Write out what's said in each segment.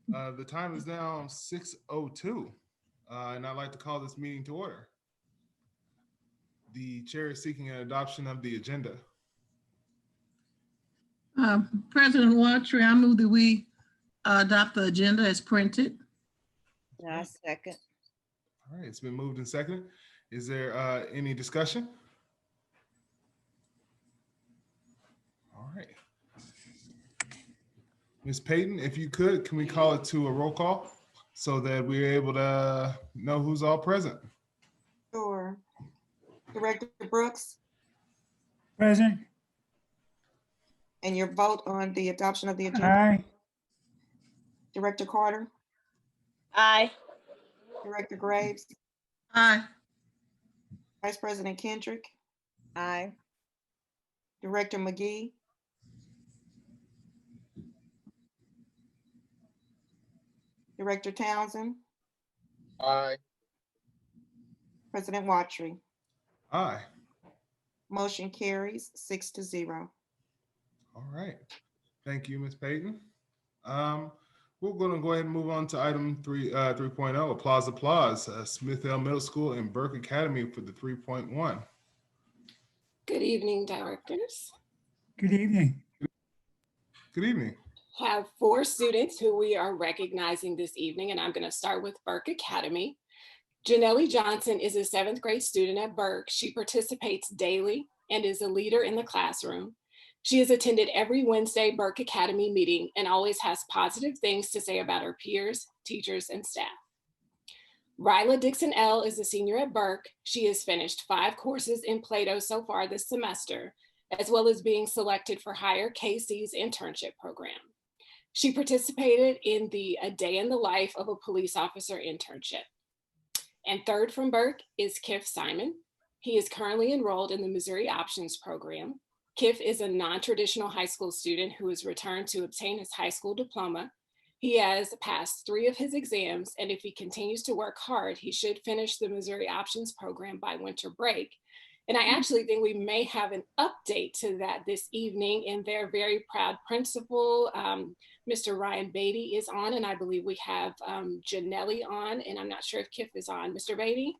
The time is now 6:02, and I'd like to call this meeting to order. The chair is seeking an adoption of the agenda. President Watry, I move that we adopt the agenda as printed. I second. All right, it's been moved and seconded. Is there any discussion? All right. Ms. Payton, if you could, can we call it to a roll call so that we're able to know who's all present? Sure. Director Brooks, Present. and your vote on the adoption of the agenda. Aye. Director Carter, Aye. Director Graves, Aye. Vice President Kendrick, Aye. Director McGee, Director Townsend, Aye. President Watry. Aye. Motion carries 6-0. All right. Thank you, Ms. Payton. We're going to go ahead and move on to item 3.0, applause, Smith Hill Middle School and Burke Academy for the 3.1. Good evening, directors. Good evening. Good evening. Have 4 students who we are recognizing this evening, and I'm going to start with Burke Academy. Janelle Johnson is a 7th grade student at Burke. She participates daily and is a leader in the classroom. She has attended every Wednesday Burke Academy meeting and always has positive things to say about her peers, teachers, and staff. Ryla Dixon L. is a senior at Burke. She has finished 5 courses in Plato so far this semester, as well as being selected for Higher KC's internship program. She participated in the A Day in the Life of a Police Officer internship. And third from Burke is Kif Simon. He is currently enrolled in the Missouri Options program. Kif is a non-traditional high school student who has returned to obtain his high school diploma. He has passed 3 of his exams, and if he continues to work hard, he should finish the Missouri Options program by winter break. And I actually think we may have an update to that this evening, and their very proud principal, Mr. Ryan Beatty, is on, and I believe we have Janelle on, and I'm not sure if Kif is on. Mr. Beatty?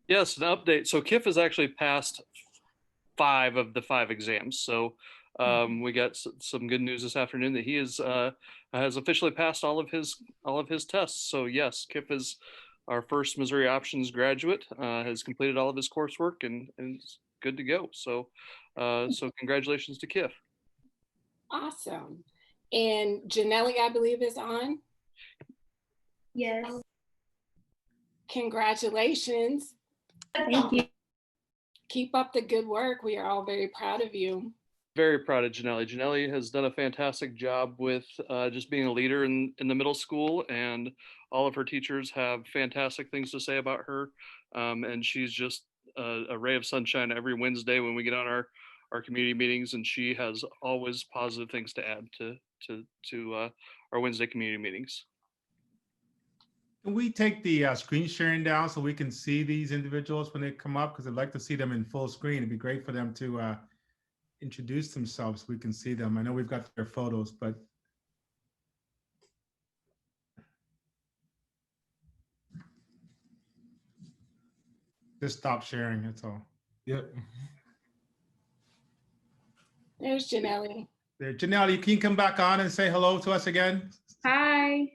Yes, an update. So Kif has actually passed 5 of the 5 exams. So we got some good news this afternoon that he has officially passed all of his tests. So yes, Kif is our first Missouri Options graduate, has completed all of his coursework and is good to go. So so congratulations to Kif. Awesome. And Janelle, I believe, is on. Yes. Congratulations. Thank you. Keep up the good work. We are all very proud of you. Very proud of Janelle. Janelle has done a fantastic job with just being a leader in the middle school, and all of her teachers have fantastic things to say about her. And she's just a ray of sunshine every Wednesday when we get on our community meetings, and she has always positive things to add to our Wednesday community meetings. Can we take the screen sharing down so we can see these individuals when they come up? Because I'd like to see them in full screen. It'd be great for them to introduce themselves so we can see them. I know we've got their photos, but just stop sharing, that's all. Yep. There's Janelle. There, Janelle, can you come back on and say hello to us again? Hi.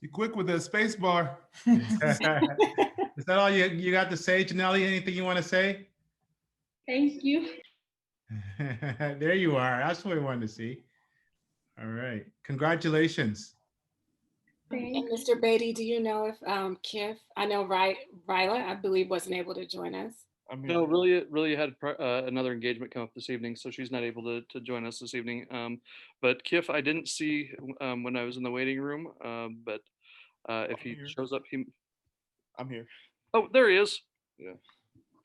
You quick with that space bar. Is that all you got to say, Janelle? Anything you want to say? Thank you. There you are. That's what we wanted to see. All right. Congratulations. And Thanks. Mr. Beatty, do you know if Kif, I know Ryla, I believe, wasn't able to join us. No, really had another engagement come up this evening, so she's not able to join us this evening. But Kif, I didn't see when I was in the waiting room, but if he shows up, I'm here. Oh, there he is. Yeah.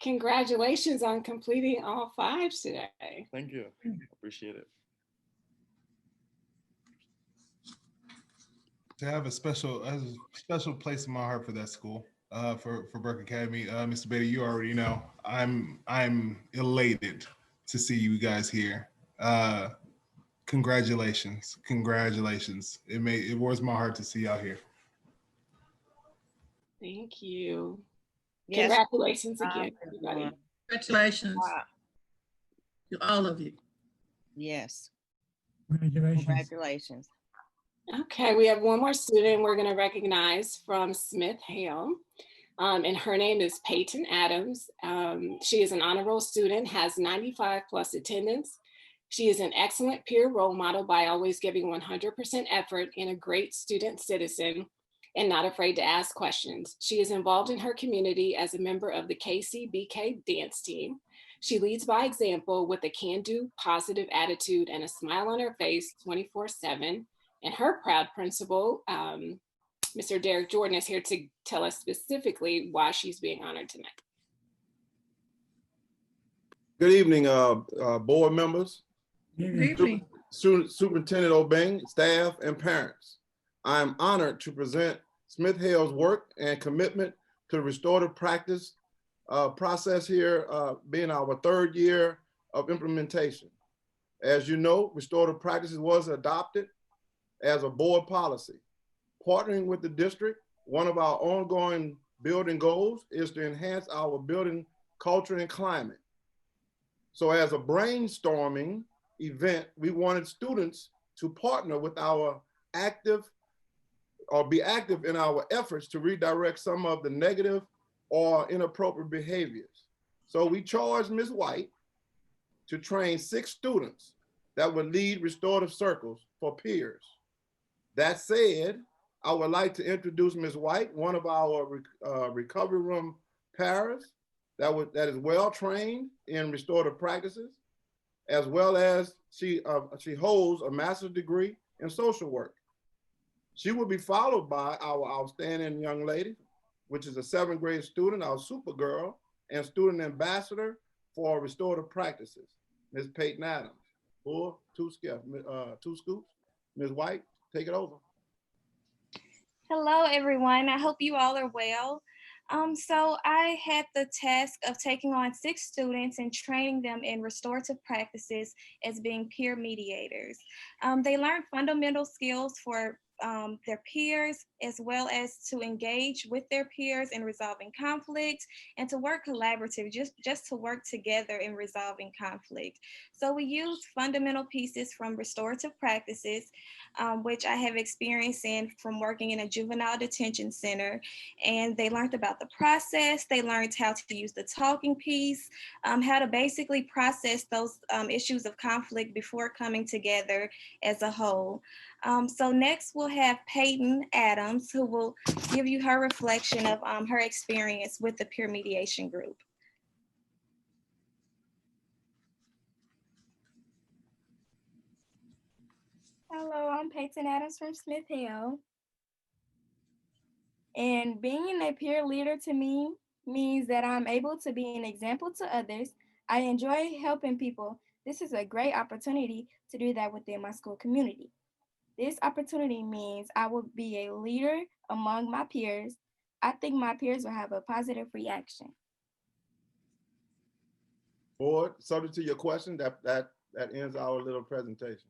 Congratulations on completing all 5 today. Thank you. Appreciate it. To have a special place in my heart for that school, for Burke Academy. Mr. Beatty, you already know I'm elated to see you guys here. Congratulations. Congratulations. It warms my heart to see y'all here. Thank you. Yes. Congratulations again, everybody. everyone. Congratulations Wow. to all of you. Yes. Congratulations. Congratulations. Okay, we have one more student we're going to recognize from Smith Hale. And her name is Peyton Adams. She is an honor roll student, has 95 plus attendance. She is an excellent peer role model by always giving 100% effort and a great student citizen and not afraid to ask questions. She is involved in her community as a member of the KCBK dance team. She leads by example with a can-do positive attitude and a smile on her face 24/7. And her proud principal, Mr. Derek Jordan, is here to tell us specifically why she's being honored tonight. Good evening, board members, Good evening. Superintendent Obeng, staff, and parents. I am honored to present Smith Hale's work and commitment to the restorative practice process here, being our third year of implementation. As you know, restorative practices was adopted as a board policy. Partnering with the district, one of our ongoing building goals is to enhance our building culture and climate. So as a brainstorming event, we wanted students to partner with our be active in our efforts to redirect some of the negative or inappropriate behaviors. So we charged Ms. White to train 6 students that would lead restorative circles for peers. That said, I would like to introduce Ms. White, one of our recovery room paras that is well trained in restorative practices, as well as she holds a master's degree in social work. She will be followed by our outstanding young lady, which is a 7th grade student, our super girl, and student ambassador for restorative practices, Ms. Peyton Adams. Or 2 scoops. Ms. White, take it over. Hello, everyone. I hope you all are well. So I had the task of taking on 6 students and training them in restorative practices as being peer mediators. They learned fundamental skills for their peers, as well as to engage with their peers in resolving conflict and to work collaborative, just to work together in resolving conflict. So we used fundamental pieces from restorative practices, which I have experience in from working in a juvenile detention center. And they learned about the process. They learned how to use the talking piece, how to basically process those issues of conflict before coming together as a whole. So next we'll have Peyton Adams, who will give you her reflection of her experience with the peer mediation group. Hello, I'm Peyton Adams from Smith Hill. And being a peer leader to me means that I'm able to be an example to others. I enjoy helping people. This is a great opportunity to do that within my school community. This opportunity means I will be a leader among my peers. I think my peers will have a positive reaction. Board, subject to your question, that ends our little presentation.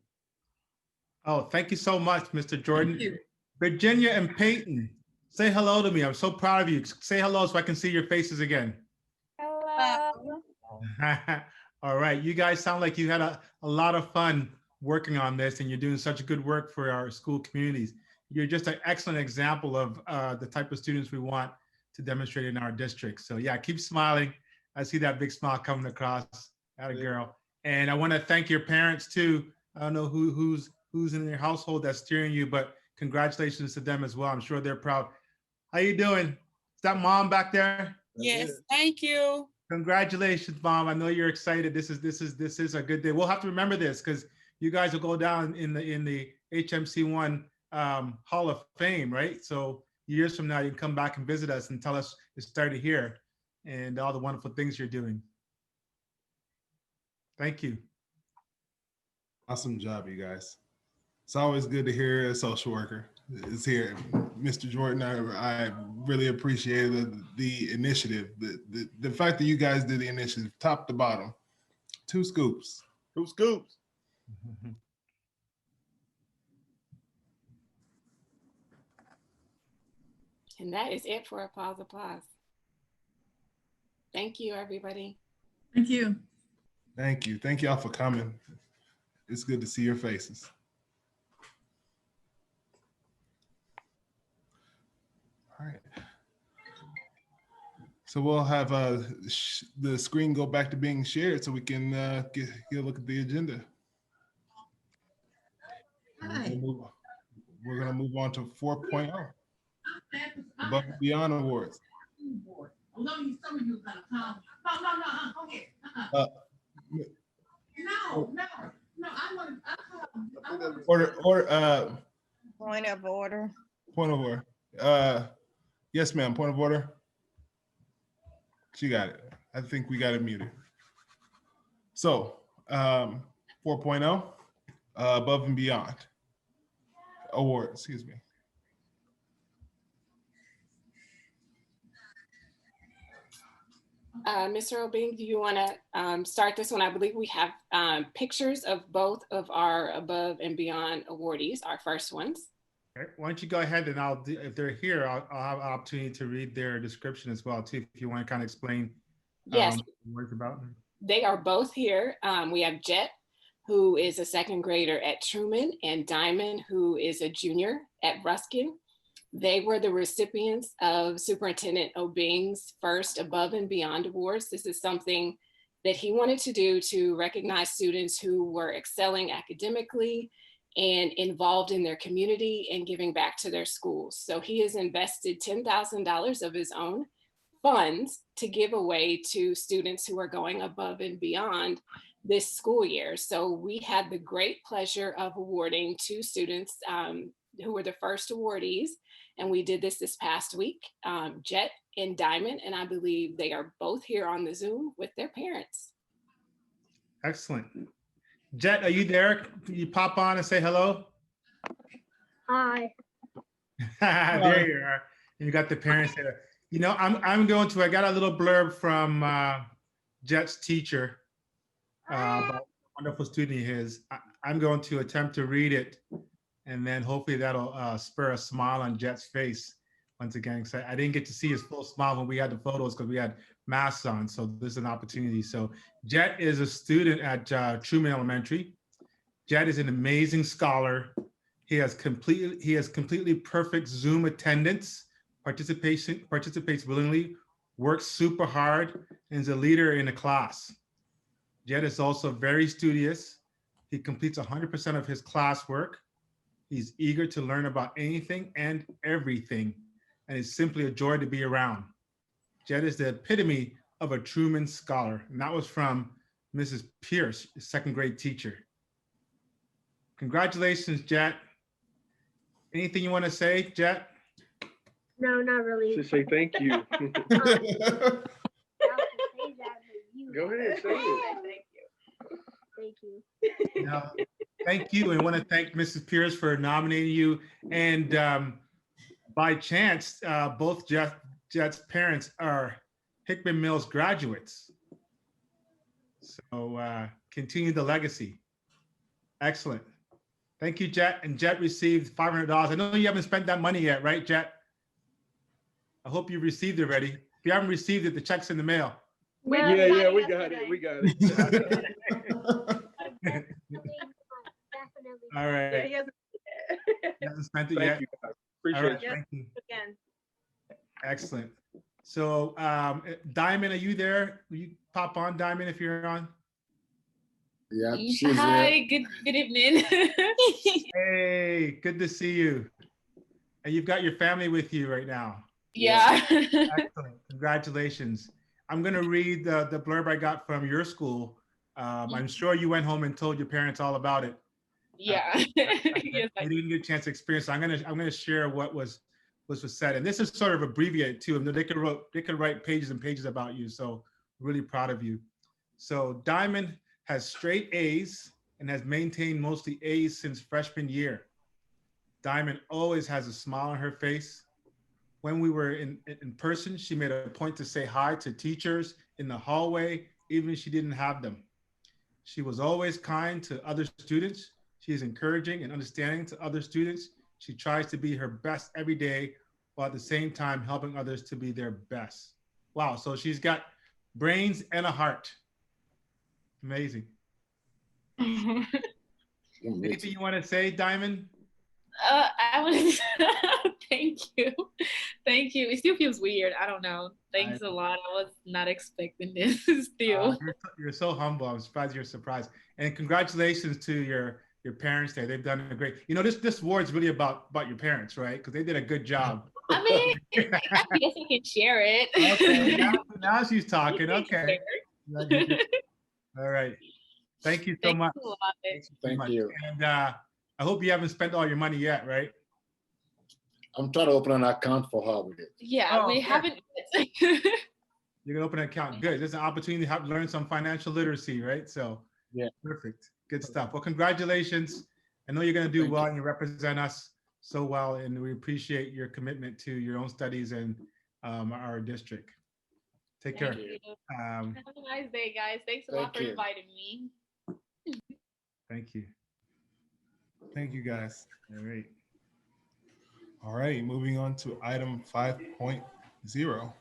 Oh, thank you so much, Mr. Jordan. Virginia and Peyton, say hello to me. I'm so proud of you. Say hello so I can see your faces again. Hello. All right, you guys sound like you had a lot of fun working on this, and you're doing such good work for our school communities. You're just an excellent example of the type of students we want to demonstrate in our district. So yeah, keep smiling. I see that big smile coming across. Atta girl. And I want to thank your parents too. I don't know who's in your household that's steering you, but congratulations to them as well. I'm sure they're proud. How you doing? Is that mom back there? Yes, thank you. Congratulations, Mom. I know you're excited. This is a good day. We'll have to remember this because you guys will go down in the HMC1 Hall of Fame, right? So years from now, you can come back and visit us and tell us it started here and all the wonderful things you're doing. Thank you. Awesome job, you guys. It's always good to hear a social worker is here. Mr. Jordan, I really appreciated the initiative, the fact that you guys did the initiative, top to bottom. 2 scoops. 2 scoops. And that is it for applause, applause. Thank you, everybody. Thank you. Thank you. Thank y'all for coming. It's good to see your faces. All right. So we'll have the screen go back to being shared so we can get a look at the agenda. Hi. We're gonna move on to 4.0, Above and Beyond Awards. Some of you gonna come. No, okay. No, I want Point of order. Point of order. Yes, ma'am, point of order. She got it. I think we got it muted. So 4.0, Above and Beyond Award, excuse me. Mr. Obing, do you want to start this one? I believe we have pictures of both of our Above and Beyond awardees, our first ones. Okay. Why don't you go ahead and if they're here, I'll have an opportunity to read their description as well too, if you want to kind of explain yes, what it's about. They are both here. We have Jet, who is a second grader at Truman, and Diamond, who is a junior at Ruskin. They were the recipients of Superintendent Obing's first Above and Beyond Awards. This is something that he wanted to do to recognize students who were excelling academically and involved in their community and giving back to their schools. So he has invested $10,000 of his own funds to give away to students who are going above and beyond this school year. So we had the great pleasure of awarding two students who were the first awardees. And we did this past week, Jet and Diamond, and I believe they are both here on the Zoom with their parents. Excellent. Jet, are you there? Can you pop on and say hello? Hi. There you are. You got the parents there. You know, I got a little blurb from Jet's teacher about what a wonderful student he is. I'm going to attempt to read it, and then hopefully that'll spur a smile on Jet's face once again. So I didn't get to see his full smile when we had the photos because we had masks on. So this is an opportunity. So Jet is a student at Truman Elementary. Jet is an amazing scholar. He has completely perfect Zoom attendance, participates willingly, works super hard, and is a leader in the class. Jet is also very studious. He completes 100% of his classwork. He's eager to learn about anything and everything, and is simply a joy to be around. Jet is the epitome of a Truman scholar, and that was from Mrs. Pierce, second grade teacher. Congratulations, Jet. Anything you want to say, Jet? No, not really. Just say thank you. Go ahead, say it. Thank you. No, thank you. And want to thank Mrs. Pierce for nominating you. And by chance, both Jet's parents are Hickman Mills graduates. So continue the legacy. Excellent. Thank you, Jet. And Jet received $500. I know you haven't spent that money yet, right, Jet? I hope you received it already. If you haven't received it, the check's in the mail. Yeah, we got it. We got it. All right. Yeah, he hasn't. He hasn't spent it Thank yet. you, guys. All Appreciate right, you. thank you. Again. Excellent. So Diamond, are you there? Will you pop on, Diamond, if you're on? Yeah. Hi, good evening. Hey, good to see you. And you've got your family with you right now. Yeah. Excellent. Congratulations. I'm going to read the blurb I got from your school. I'm sure you went home and told your parents all about it. Yeah. Yes, I didn't get a chance to experience. So I'm gonna share what was said, and this is sort of abbreviated too. And they could write pages and pages about you. So really proud of you. So Diamond has straight A's and has maintained mostly A's since freshman year. Diamond always has a smile on her face. When we were in person, she made a point to say hi to teachers in the hallway, even if she didn't have them. She was always kind to other students. She is encouraging and understanding to other students. She tries to be her best every day, while at the same time helping others to be their best. Wow, so she's got brains and a heart. Amazing. Anything you want to say, Diamond? I want to thank you. Thank you. It still feels weird. I don't know. Thanks a lot. I was not expecting this still. You're so humble. I'm surprised you're surprised. And congratulations to your parents there. They've done a great, this award's really about your parents, right? Because they did a good job. I mean, I guess I can share it. Okay, now she's talking. Okay. All right. Thank you so much. Thank you. And I hope you haven't spent all your money yet, right? I'm trying to open an account for her with it. Yeah, we haven't. You're gonna open an account. Good. There's an opportunity to learn some financial literacy, right? So yeah, perfect. Good stuff. Well, congratulations. I know you're gonna do well and you represent us so well, and we appreciate your commitment to your own studies and our district. Take care. Have a nice day, guys. Thanks a lot for inviting me. Thank you. Thank you, guys. All right. All right, moving on to item 5.0,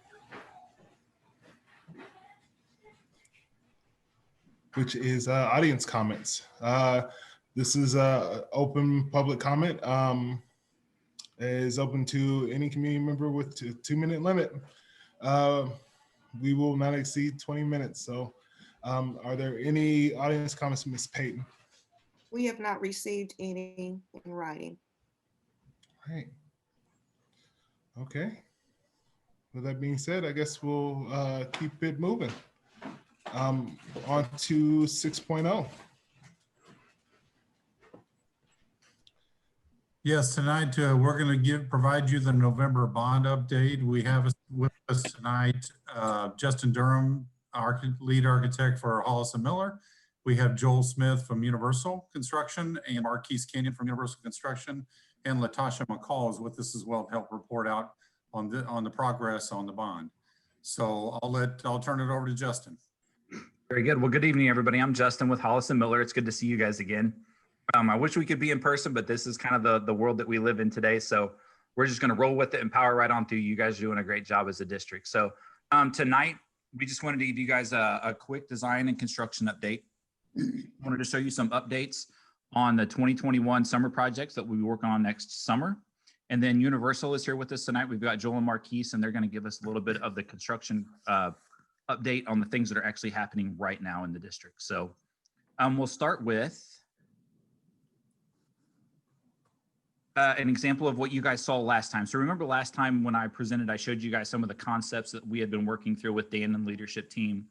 which is audience comments. This is open public comment. Is open to any community member with a 2-minute limit. We will not exceed 20 minutes. So are there any audience comments, Ms. Payton? We have not received any in writing. All right. Okay. With that being said, I guess we'll keep it moving. On to 6.0. Yes, tonight we're going to provide you the November bond update. We have with us tonight Justin Durham, lead architect for Hollis & Miller. We have Joel Smith from Universal Construction and Marquise Kenyon from Universal Construction, and Latasha McCall is with us as well to help report out on the progress on the bond. So I'll turn it over to Justin. Very good. Well, good evening, everybody. I'm Justin with Hollis & Miller. It's good to see you guys again. I wish we could be in person, but this is kind of the world that we live in today. So we're just going to roll with it and power right on through. You guys are doing a great job as a district. So tonight, we just wanted to give you guys a quick design and construction update. Wanted to show you some updates on the 2021 summer projects that we'll be working on next summer. And then Universal is here with us tonight. We've got Joel and Marquise, and they're going to give us a little bit of the construction update on the things that are actually happening right now in the district. So we'll start with an example of what you guys saw last time. So remember last time when I presented, I showed you guys some of the concepts that we had been working through with Dan and the leadership team.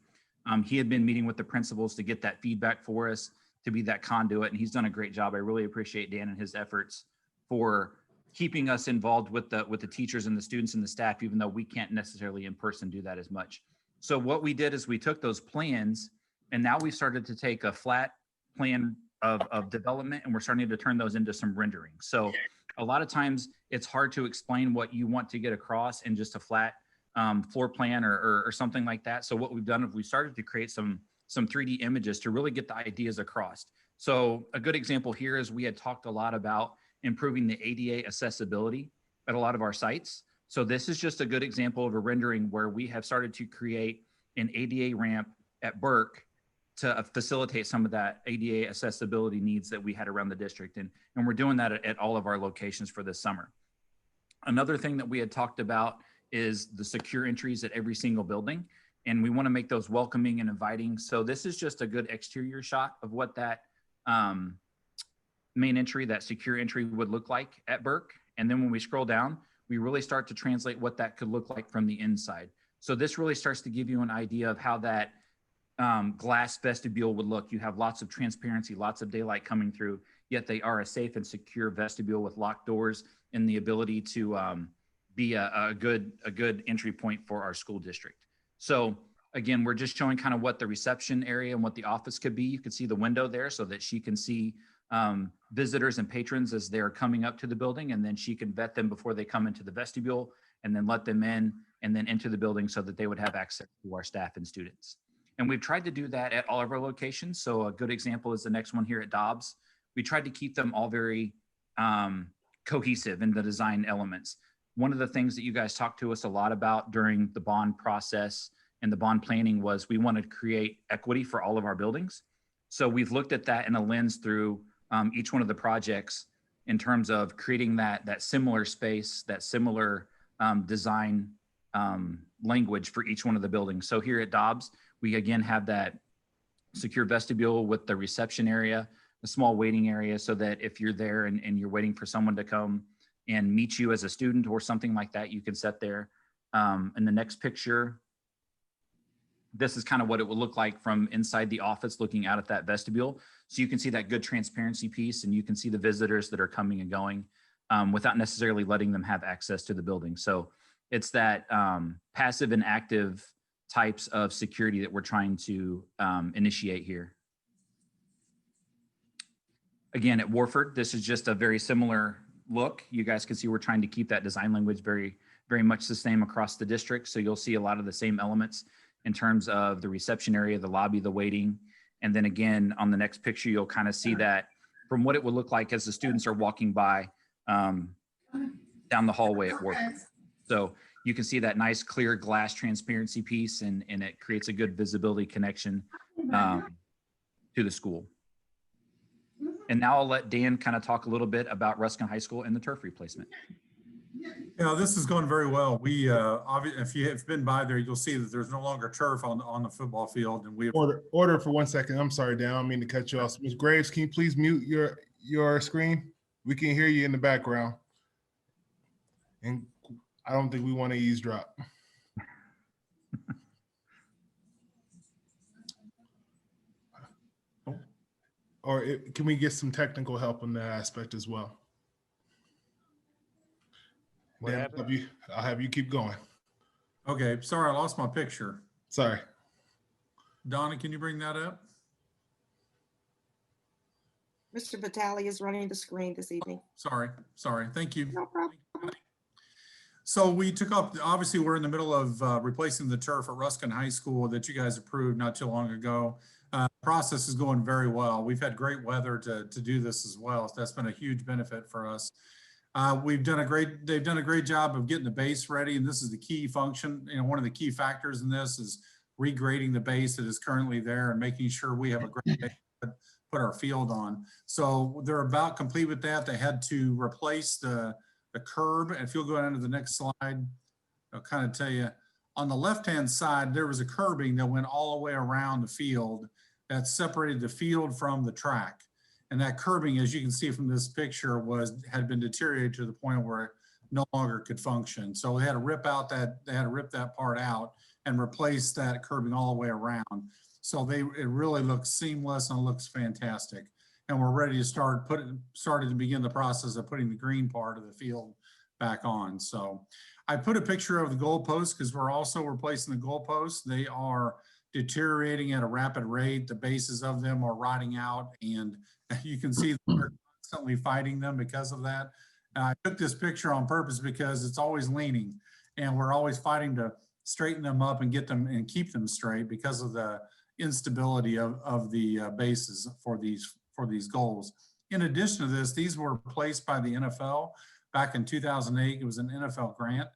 He had been meeting with the principals to get that feedback for us, to be that conduit, and he's done a great job. I really appreciate Dan and his efforts for keeping us involved with the teachers and the students and the staff, even though we can't necessarily in person do that as much. So what we did is we took those plans, and now we started to take a flat plan of development, and we're starting to turn those into some rendering. So a lot of times it's hard to explain what you want to get across in just a flat floor plan or something like that. So what we've done is we started to create some 3D images to really get the ideas across. So a good example here is we had talked a lot about improving the ADA accessibility at a lot of our sites. So this is just a good example of a rendering where we have started to create an ADA ramp at Burke to facilitate some of that ADA accessibility needs that we had around the district. And we're doing that at all of our locations for this summer. Another thing that we had talked about is the secure entries at every single building. And we want to make those welcoming and inviting. So this is just a good exterior shot of what that main entry, that secure entry would look like at Burke. And then when we scroll down, we really start to translate what that could look like from the inside. So this really starts to give you an idea of how that glass vestibule would look. You have lots of transparency, lots of daylight coming through, yet they are a safe and secure vestibule with locked doors and the ability to be a good entry point for our school district. So again, we're just showing kind of what the reception area and what the office could be. You can see the window there so that she can see visitors and patrons as they're coming up to the building, and then she can vet them before they come into the vestibule and then let them in and then into the building so that they would have access to our staff and students. And we've tried to do that at all of our locations. So a good example is the next one here at Dobbs. We tried to keep them all very cohesive in the design elements. one of the things that you guys talked to us a lot about during the bond process and the bond planning was we wanted to create equity for all of our buildings. So we've looked at that in a lens through each one of the projects in terms of creating that similar space, that similar design language for each one of the buildings. So here at Dobbs, we again have that secure vestibule with the reception area, a small waiting area, so that if you're there and you're waiting for someone to come and meet you as a student or something like that, you can sit there. In the next picture, this is kind of what it would look like from inside the office looking out at that vestibule. So you can see that good transparency piece and you can see the visitors that are coming and going without necessarily letting them have access to the building. So it's that passive and active types of security that we're trying to initiate here. Again, at Warford, this is just a very similar look. You guys can see we're trying to keep that design language very, very much the same across the district. So you'll see a lot of the same elements in terms of the reception area, the lobby, the waiting. And then again, on the next picture, you'll kind of see that from what it would look like as the students are walking by down the hallway at Warford. So you can see that nice clear glass transparency piece and it creates a good visibility connection to the school. And now I'll let Dan kind of talk a little bit about Ruskin High School and the turf replacement. Yeah, this is going very well. We, if you have been by there, you'll see that there's no longer turf on the football field, and we have Order for 1 second. I'm sorry, Dan. I don't mean to cut you off. Ms. Graves, can you please mute your screen? We can hear you in the background, and I don't think we want to eavesdrop. Or can we get some technical help on that aspect as well? Dan, I'll have you keep going. Okay, sorry, I lost my picture. Sorry. Donna, can you bring that up? Mr. Vitale is running the screen this evening. Sorry, thank you. No problem. So we took up, obviously we're in the middle of replacing the turf at Ruskin High School that you guys approved not too long ago. Process is going very well. We've had great weather to do this as well. So that's been a huge benefit for us. They've done a great job of getting the base ready. And this is the key function. You know, one of the key factors in this is regrading the base that is currently there and making sure we have a great base to put our field on. So they're about complete with that. They had to replace the curb. And if you'll go down to the next slide, I'll kind of tell you on the left-hand side, there was a curbing that went all the way around the field that separated the field from the track. And that curbing, as you can see from this picture, had been deteriorated to the point where it no longer could function. So they had to rip that part out and replace that curbing all the way around. So it really looks seamless and looks fantastic. And we're ready to started to begin the process of putting the green part of the field back on. So I put a picture of the goalposts because we're also replacing the goalposts. They are deteriorating at a rapid rate. The bases of them are rotting out, and you can see we're constantly fighting them because of that. I took this picture on purpose because it's always leaning, and we're always fighting to straighten them up and get them and keep them straight because of the instability of the bases for these goals. In addition to this, these were placed by the NFL back in 2008. It was an NFL grant,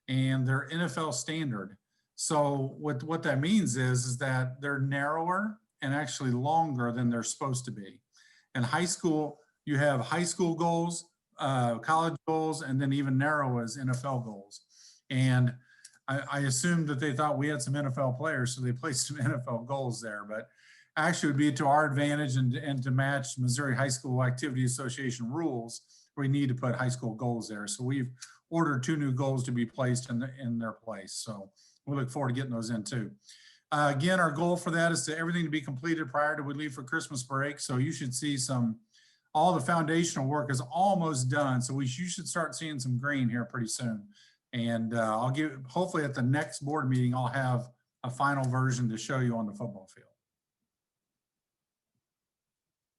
and they're NFL standard. So what that means is that they're narrower and actually longer than they're supposed to be. In high school, you have high school goals, college goals, and then even narrow as NFL goals. And I assumed that they thought we had some NFL players, so they placed some NFL goals there. But actually, it would be to our advantage and to match Missouri High School Activity Association rules, we need to put high school goals there. So we've ordered 2 new goals to be placed in their place. So we look forward to getting those in too. Again, our goal for that is everything to be completed prior to we leave for Christmas break. So you should see all the foundational work is almost done. So you should start seeing some green here pretty soon. And hopefully at the next board meeting, I'll have a final version to show you on the football field.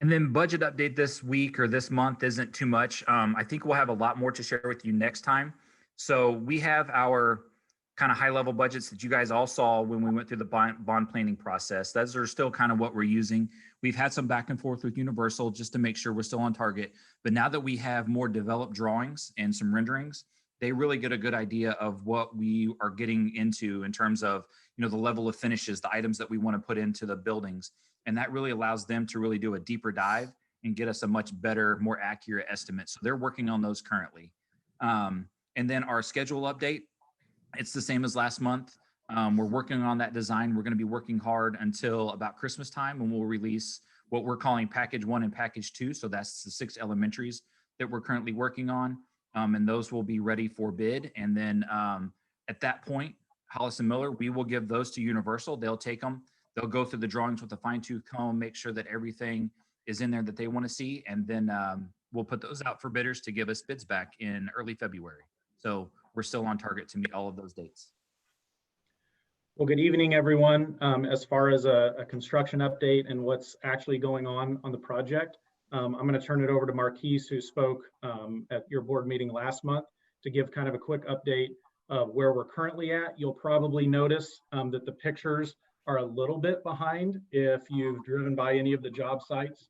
And then budget update this week or this month isn't too much. I think we'll have a lot more to share with you next time. So we have our kind of high level budgets that you guys all saw when we went through the bond planning process. Those are still kind of what we're using. We've had some back and forth with Universal just to make sure we're still on target. But now that we have more developed drawings and some renderings, they really get a good idea of what we are getting into in terms of, the level of finishes, the items that we want to put into the buildings. And that really allows them to really do a deeper dive and get us a much better, more accurate estimate. So they're working on those currently. And then our schedule update, it's the same as last month. We're working on that design. We're going to be working hard until about Christmas time, when we'll release what we're calling package 1 and package 2. So that's the 6 elementaries that we're currently working on. And those will be ready for bid. And then at that point, Hollis and Miller, we will give those to Universal. They'll take them. They'll go through the drawings with a fine-tooth comb, make sure that everything is in there that they want to see. And then we'll put those out for bidders to give us bids back in early February. So we're still on target to meet all of those dates. Well, good evening, everyone. As far as a construction update and what's actually going on the project, I'm going to turn it over to Marquise, who spoke at your board meeting last month, to give kind of a quick update of where we're currently at. You'll probably notice that the pictures are a little bit behind if you've driven by any of the job sites.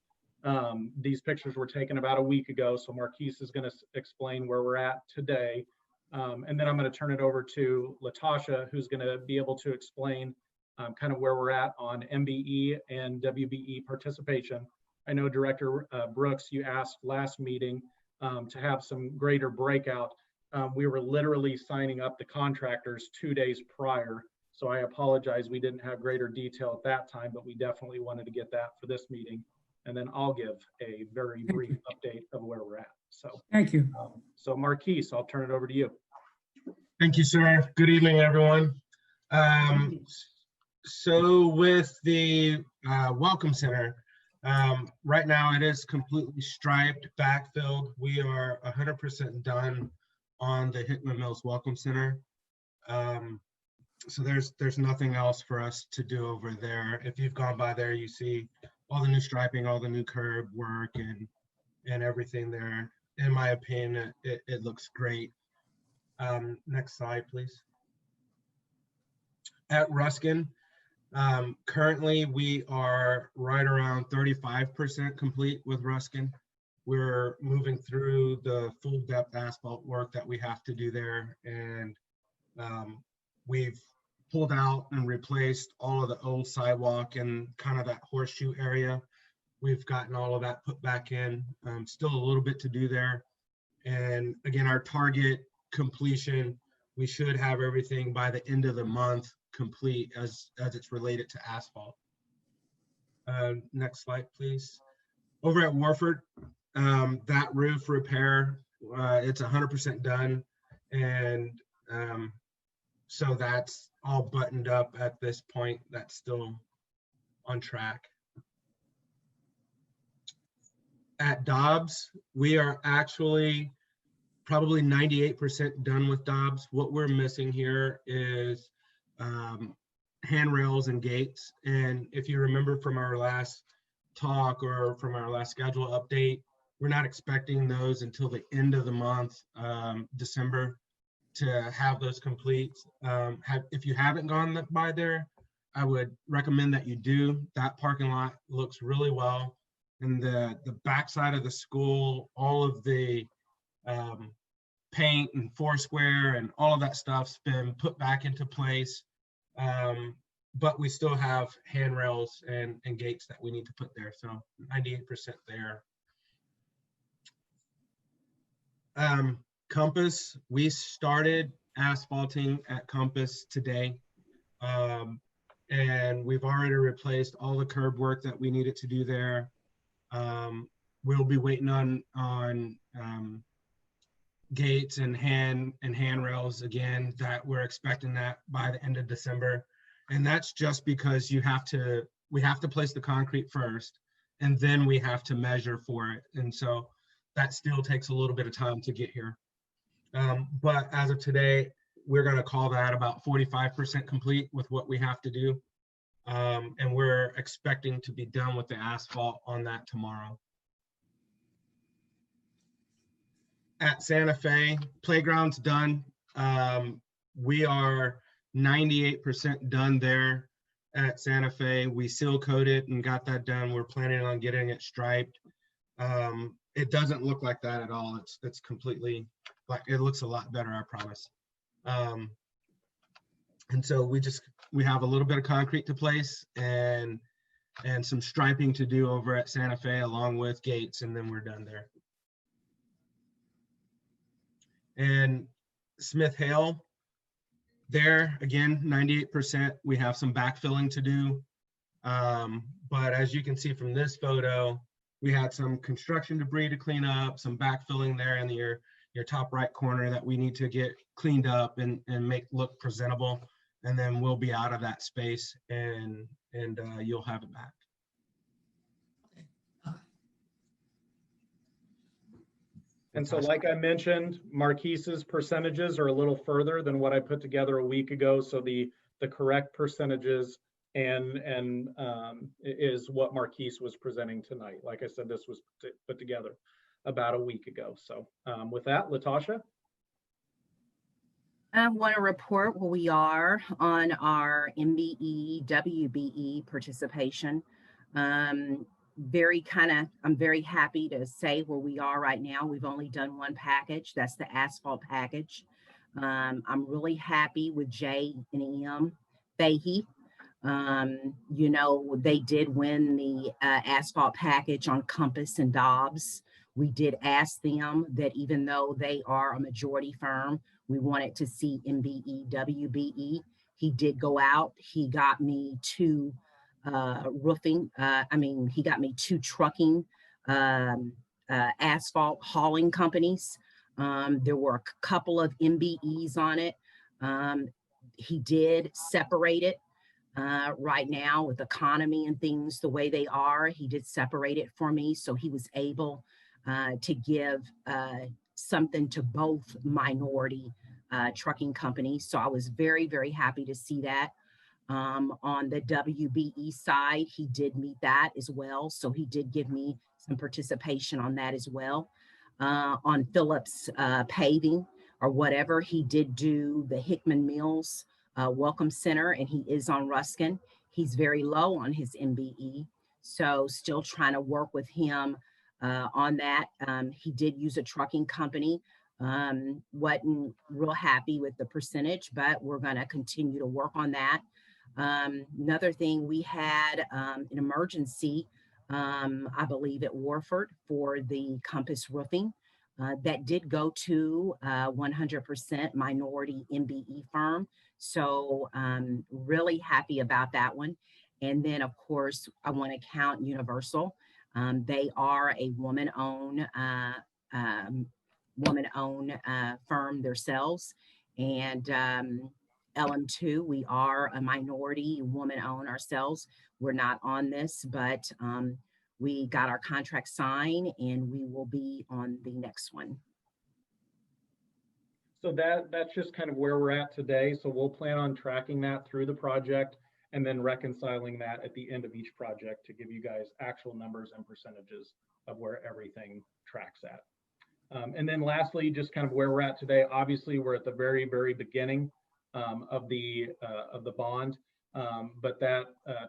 These pictures were taken about a week ago, so Marquise is going to explain where we're at today. And then I'm going to turn it over to Latasha, who's going to be able to explain kind of where we're at on MBE and WBE participation. I know Director Brooks, you asked last meeting to have some greater breakout. We were literally signing up the contractors 2 days prior. So I apologize, we didn't have greater detail at that time, but we definitely wanted to get that for this meeting. And then I'll give a very brief update of where we're at. So thank you. So Marquise, I'll turn it over to you. Thank you, sir. Good evening, everyone. So with the Welcome Center, right now it is completely striped, backfilled. We are 100% done on the Hickman Mills Welcome Center. So there's nothing else for us to do over there. If you've gone by there, you see all the new striping, all the new curb work and everything there. In my opinion, it looks great. Next slide, please. At Ruskin, currently we are right around 35% complete with Ruskin. We're moving through the full depth asphalt work that we have to do there. And we've pulled out and replaced all of the old sidewalk and kind of that horseshoe area. We've gotten all of that put back in. Still a little bit to do there. And again, our target completion, we should have everything by the end of the month complete as it's related to asphalt. Next slide, please. Over at Warford, that roof repair, it's 100% done. And so that's all buttoned up at this point. That's still on track. At Dobbs, we are actually probably 98% done with Dobbs. What we're missing here is handrails and gates. And if you remember from our last talk or from our last schedule update, we're not expecting those until the end of the month, December, to have those complete. If you haven't gone by there, I would recommend that you do. That parking lot looks really well. And the backside of the school, all of the paint and foursquare and all of that stuff's been put back into place. But we still have handrails and gates that we need to put there. So 98% there. Compass, we started asphalting at Compass today. And we've already replaced all the curb work that we needed to do there. We'll be waiting on gates and handrails again, that we're expecting that by the end of December. And that's just because we have to place the concrete first, and then we have to measure for it. And so that still takes a little bit of time to get here. But as of today, we're going to call that about 45% complete with what we have to do. And we're expecting to be done with the asphalt on that tomorrow. At Santa Fe, playground's done. We are 98% done there at Santa Fe. We seal coated and got that done. We're planning on getting it striped. It doesn't look like that at all. It's completely but it looks a lot better, I promise. And so we have a little bit of concrete to place and some striping to do over at Santa Fe along with gates, and then we're done there. And Smith Hale, there again, 98%. We have some backfilling to do. But as you can see from this photo, we had some construction debris to clean up, some backfilling there in your top right corner that we need to get cleaned up and make look presentable. And then we'll be out of that space and you'll have it back. And so like I mentioned, Marquise's percentages are a little further than what I put together a week ago. So the correct percentages and is what Marquise was presenting tonight. Like I said, this was put together about a week ago. So with that, Latasha. I want to report where we are on our MBE, WBE participation. I'm very happy to say where we are right now. We've only done one package. That's the asphalt package. I'm really happy with J and EM Fahey. You know, they did win the asphalt package on Compass and Dobbs. We did ask them that even though they are a majority firm, we wanted to see MBE, WBE. He did go out. He got me two he got me two trucking asphalt hauling companies. There were a couple of MBEs on it. He did separate it. Right now with economy and things the way they are, he did separate it for me. So he was able to give something to both minority trucking companies. So I was very, very happy to see that. On the WBE side, he did meet that as well. So he did give me some participation on that as well. On Phillips paving or whatever, he did do the Hickman Mills Welcome Center, and he is on Ruskin. He's very low on his MBE. So still trying to work with him on that. He did use a trucking company. Wasn't real happy with the percentage, but we're going to continue to work on that. Another thing, we had an emergency, I believe at Warford for the Compass roofing. That did go to 100% minority MBE firm. So really happy about that one. And then of course, I want to count Universal. They are a woman-owned firm themselves. And LM2, we are a minority woman-owned ourselves. We're not on this, but we got our contract signed and we will be on the next one. So that's just kind of where we're at today. So we'll plan on tracking that through the project and then reconciling that at the end of each project to give you guys actual numbers and percentages of where everything tracks at. And then lastly, just kind of where we're at today. Obviously, we're at the very, very beginning of the bond, but that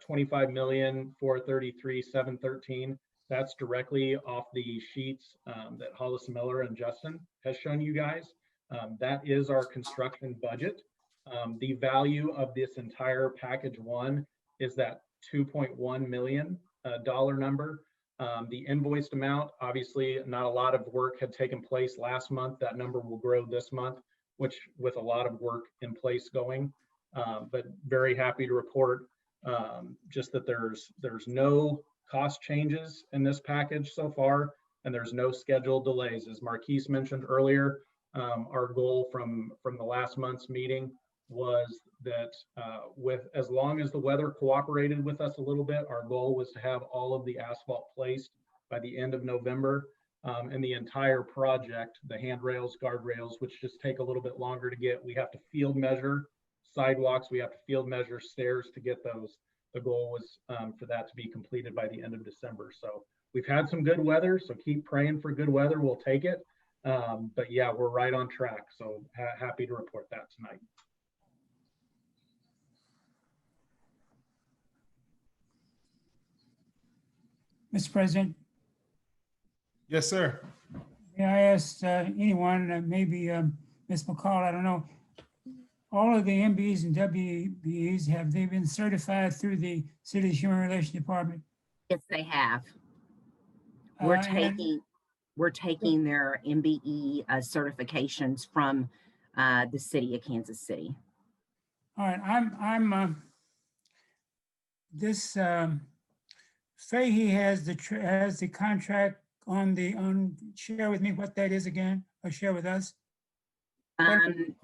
25,433,713, that's directly off the sheets that Hollis Miller and Justin has shown you guys. That is our construction budget. The value of this entire package one is that $2.1 million number. The invoiced amount, obviously not a lot of work had taken place last month. That number will grow this month, which with a lot of work in place going, but very happy to report just that there's no cost changes in this package so far, and there's no scheduled delays. As Marquise mentioned earlier, our goal from the last month's meeting was that with as long as the weather cooperated with us a little bit, our goal was to have all of the asphalt placed by the end of November. And the entire project, the handrails, guardrails, which just take a little bit longer to get. We have to field measure sidewalks. We have to field measure stairs to get those. The goal was for that to be completed by the end of December. So we've had some good weather, so keep praying for good weather. We'll take it. But yeah, we're right on track. So happy to report that tonight. Mr. President. Yes, sir. Yeah, I asked anyone, maybe Ms. McCall, I don't know. All of the MBEs and WBEs, have they been certified through the city's Human Relations Department? Yes, they have. We're And taking their MBE certifications from the city of Kansas City. all right, I'm this Fahey has the contract on share with me what that is again, or share with us.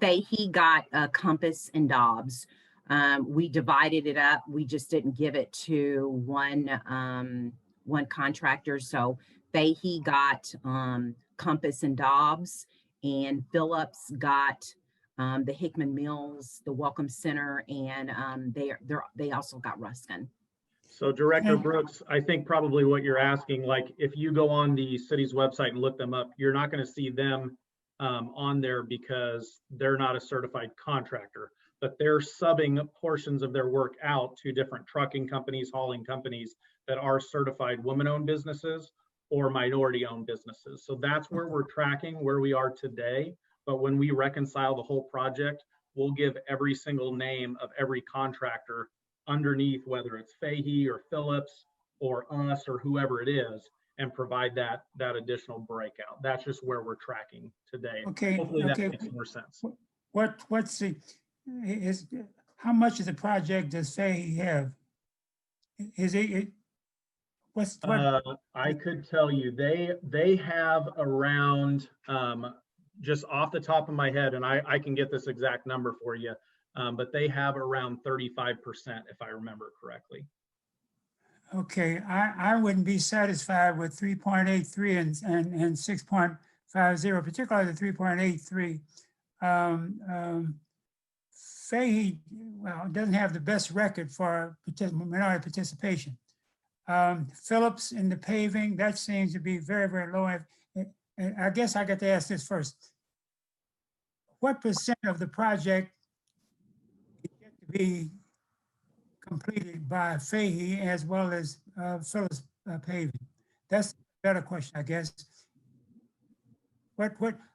He got Compass and Dobbs. We divided it up. We just didn't give it to one contractor. So he got Compass and Dobbs, and Phillips got the Hickman Mills, the Welcome Center, and they also got Ruskin. So Director Brooks, I think probably what you're asking, like if you go on the city's website and look them up, you're not going to see them on there because they're not a certified contractor, but they're subbing portions of their work out to different trucking companies, hauling companies that are certified women-owned businesses or minority-owned businesses. So that's where we're tracking where we are today. But when we reconcile the whole project, we'll give every single name of every contractor underneath, whether it's Fahey or Phillips or us or whoever it is, and provide that additional breakout. That's just where we're tracking today. Okay. Hopefully that Okay. makes more sense. What's the how much of the project does Fahey have? Is it what? I could tell you they have around just off the top of my head, and I can get this exact number for you, but they have around 35%, if I remember correctly. Okay, I wouldn't be satisfied with 3.83 and 6.50, particularly the 3.83. Fahey, well, doesn't have the best record for minority participation. Phillips in the paving, that seems to be very, very low. And I guess I got to ask this first. What percent of the project is yet to be completed by Fahey as well as Phillips paving? That's a better question, I guess.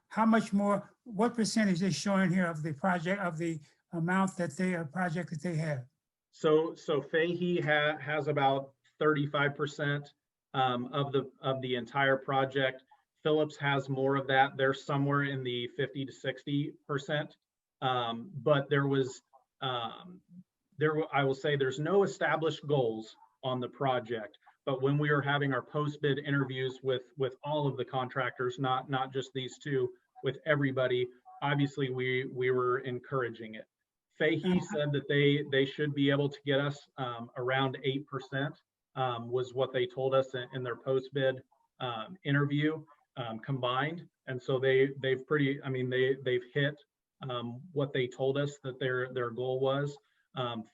How much more, what percentage is showing here of the project, of the amount that project that they have? So Fahey has about 35% of the entire project. Phillips has more of that. They're somewhere in the 50 to 60%. But I will say there's no established goals on the project. But when we were having our post-bid interviews with all of the contractors, not just these two, with everybody, obviously we were encouraging it. Fahey said that they should be able to get us around 8%, was what they told us in their post-bid interview combined. And so they've hit what they told us that their goal was.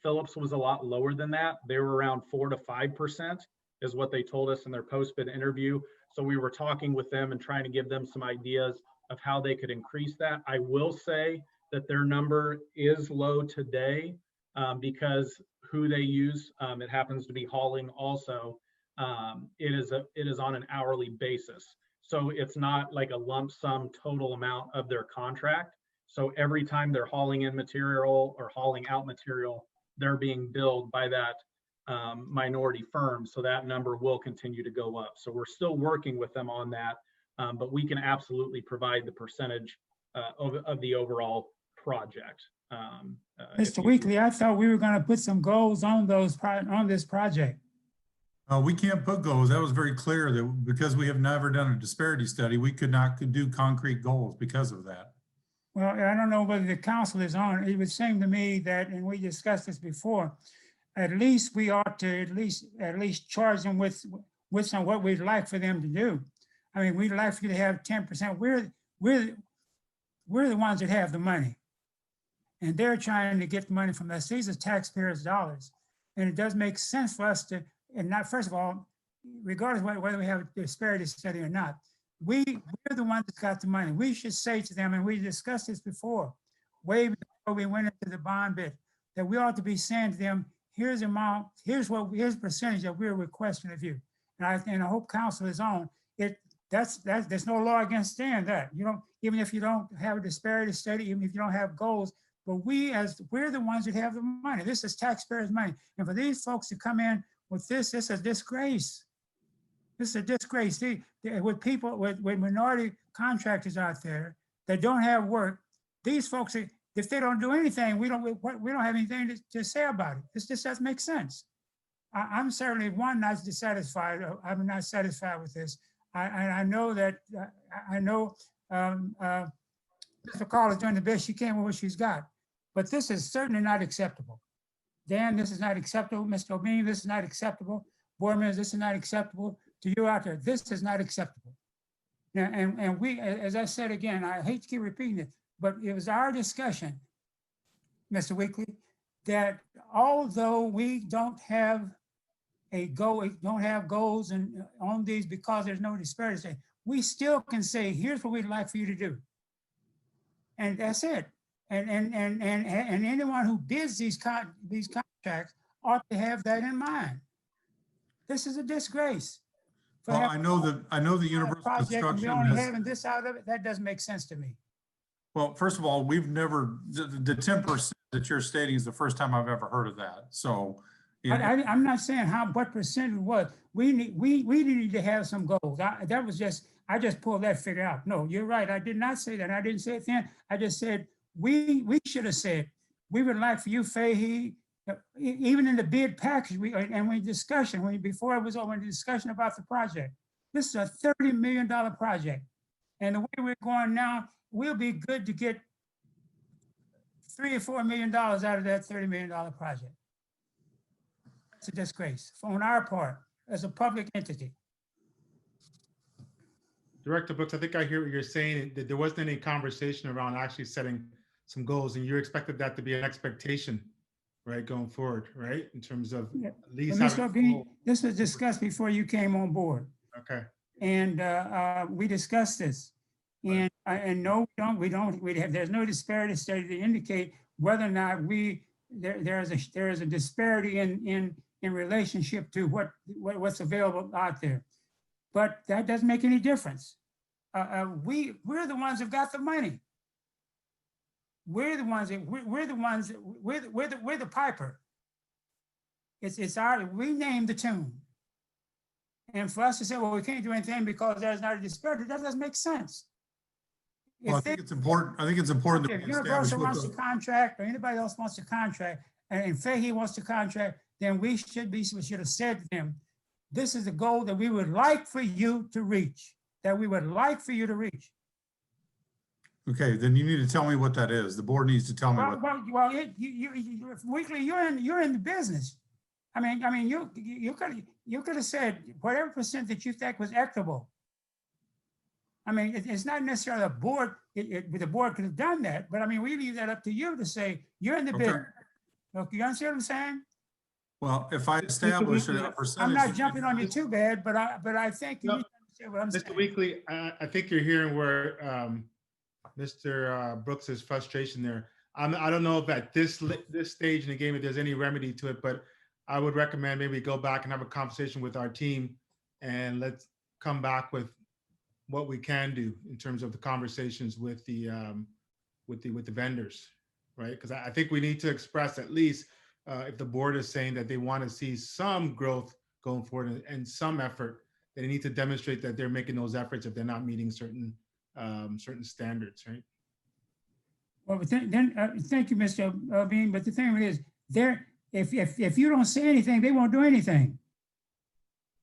Phillips was a lot lower than that. They were around 4 to 5% is what they told us in their post-bid interview. So we were talking with them and trying to give them some ideas of how they could increase that. I will say that their number is low today because who they use, it happens to be hauling also. It is on an hourly basis. So it's not like a lump sum total amount of their contract. So every time they're hauling in material or hauling out material, they're being billed by that minority firm. So that number will continue to go up. So we're still working with them on that, but we can absolutely provide the percentage of the overall project. Mr. Weekly, I thought we were going to put some goals on this project. We can't put goals. That was very clear that because we have never done a disparity study, we could not do concrete goals because of that. Well, I don't know whether the council is on. It would seem to me that, and we discussed this before, at least we ought to at least charge them with some what we'd like for them to do. I mean, we'd like for you to have 10%. We're the ones that have the money, and they're trying to get the money from us. These are taxpayers' dollars, and it does make sense for us to. And not, first of all, regardless of whether we have a disparity study or not, we're the ones that got the money. We should say to them, and we discussed this before, way before we went into the bond bid, that we ought to be saying to them, here's the amount, here's percentage that we're requesting of you. And I hope council is on it. there's no law against saying that. You don't, even if you don't have a disparity study, even if you don't have goals, but we're the ones that have the money. This is taxpayers' money. And for these folks to come in with this is a disgrace. This is a disgrace. With people, with minority contractors out there that don't have work, these folks, if they don't do anything, we don't have anything to say about it. This just doesn't make sense. I'm certainly not dissatisfied. I'm not satisfied with this. I know that Mr. Carl is doing the best she can with what she's got, but this is certainly not acceptable. Dan, this is not acceptable. Mr. O'Bean, this is not acceptable. Board members, this is not acceptable. To you out there, this is not acceptable. Now, and we, as I said again, I hate to keep repeating it, but it was our discussion, Mr. Weekly, that although we don't have goals and on these because there's no disparity, we still can say, here's what we'd like for you to do. And that's it. And anyone who bids these contracts ought to have that in mind. This is a disgrace. Well, I know the Universal Construction we only has, having this out of it. That doesn't make sense to me. well, first of all, we've never, the 10% that you're stating is the first time I've ever heard of that. So, you know, I'm not saying what percent it was. We need to have some goals. I just pulled that figure out. No, you're right. I did not say that. I didn't say it then. I just said we should have said we would like for you, Fahey, even in the bid package, before it was over, in the discussion about the project. This is a $30 million project. And the way we're going now, we'll be good to get $3 or $4 million out of that $30 million project. It's a disgrace on our part as a public entity. Director Brooks, I think I hear what you're saying, that there wasn't any conversation around actually setting some goals, and you expected that to be an expectation, right, going forward, right? In terms of at least having a goal. This was discussed before you came on board. Okay. And we discussed this. And no, there's no disparity study to indicate whether or not there is a disparity in relationship to what's available out there. But that doesn't make any difference. We're the ones that got the money. We're the piper. It's we named the tune. And for us to say, well, we can't do anything because there's not a disparity, that doesn't make sense. Well, I think it's important that if we Universal wants to contract or anybody else wants to contract and Fahey wants to contract, then we should have said to them, this is the goal that we would like for you to reach, Okay, then you need to tell me what that is. The board needs to tell me what. Well, Weekly, you're in the business. I mean, you could have said whatever percent that you think was equitable. I mean, it's not necessarily a board. The board could have done that, but I mean, we leave that up to you to say you're in the business. Okay, you understand what I'm saying? Well, if I establish a percentage, I'm not jumping on you too bad, but I think you need to understand what I'm saying. Mr. Weekly, I think you're hearing where Mr. Brooks's frustration there. I don't know if at this stage in the game, if there's any remedy to it, but I would recommend maybe go back and have a conversation with our team and let's come back with what we can do in terms of the conversations with the vendors, right? Because I think we need to express at least if the board is saying that they want to see some growth going forward and some effort, they need to demonstrate that they're making those efforts if they're not meeting certain standards, right? Well, but then thank you, Mr. Bean. But the thing is, if you don't say anything, they won't do anything.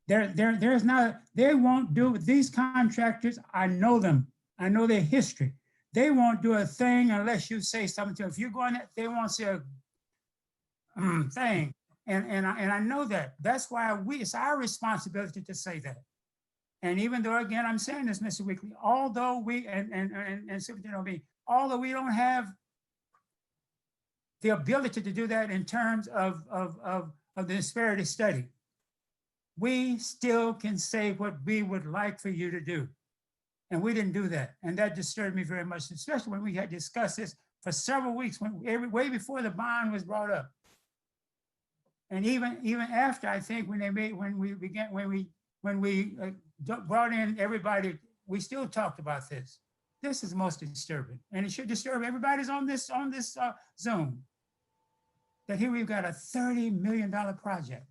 They won't do it. These contractors, I know them. I know their history. They won't do a thing unless you say something to them. If you're going, they won't say a thing. And I know that. That's why it's our responsibility to say that. And even though, again, I'm saying this, Mr. Weekly, although we although we don't have the ability to do that in terms of the disparity study, we still can say what we would like for you to do. And we didn't do that. And that disturbed me very much, especially when we had discussed this for several weeks, way before the bond was brought up. And even after, I think when we when we brought in everybody, we still talked about this. This is most disturbing, and it should disturb everybody's on this Zoom. That here we've got a $30 million project,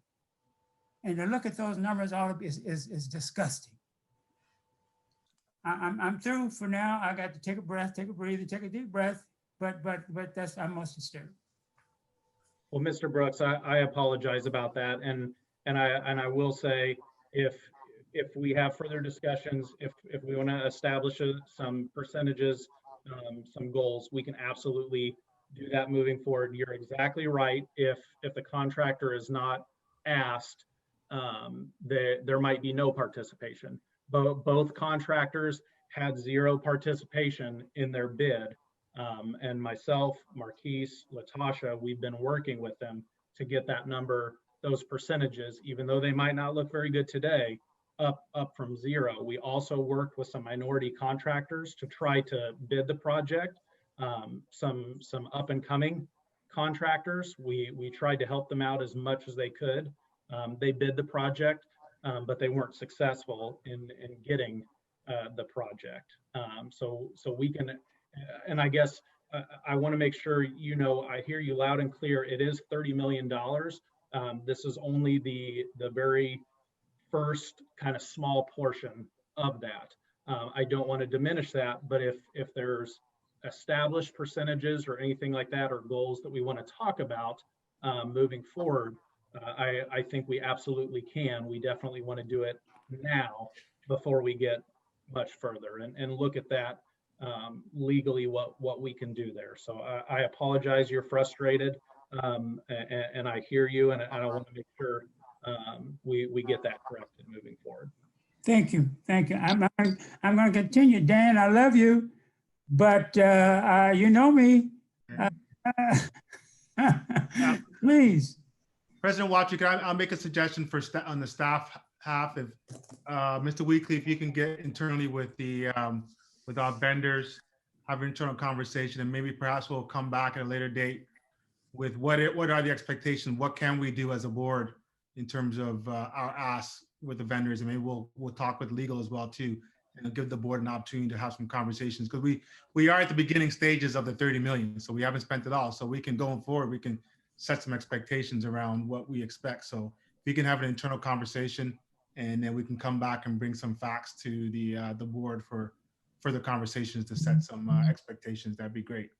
and to look at those numbers, all of is disgusting. I'm through for now. I got to take a breath, take a breather, take a deep breath, but I'm most disturbed. Well, Mr. Brooks, I apologize about that, and I will say if we have further discussions, if we want to establish some percentages, some goals, we can absolutely do that moving forward. You're exactly right. If the contractor is not asked, there might be no participation. Both contractors had zero participation in their bid. And myself, Marquise, Latasha, we've been working with them to get that number, those percentages, even though they might not look very good today, up from zero. We also worked with some minority contractors to try to bid the project. Some up and coming contractors, we tried to help them out as much as they could. They bid the project, but they weren't successful in getting the project. So we can, and I guess I want to make sure you know, I hear you loud and clear. It is $30 million. This is only the very first kind of small portion of that. I don't want to diminish that, but if there's established percentages or anything like that, or goals that we want to talk about moving forward, I think we absolutely can. We definitely want to do it now before we get much further and look at that legally, what we can do there. So I apologize, you're frustrated, and I hear you, and I want to make sure we get that corrected moving forward. Thank you, thank you. I'm going to continue, Dan. I love you, but you know me. Please. President Watson, I'll make a suggestion for on the staff half. If Mr. Weekly, if you can get internally with the with our vendors, have an internal conversation, and maybe perhaps we'll come back at a later date with what are the expectations, what can we do as a board in terms of our asks with the vendors, and maybe we'll talk with legal as well too, and give the board an opportunity to have some conversations, because we are at the beginning stages of the 30 million, so we haven't spent it all. So we can, going forward, we can set some expectations around what we expect. So if we can have an internal conversation, and then we can come back and bring some facts to the board for further conversations to set some expectations, that'd be great.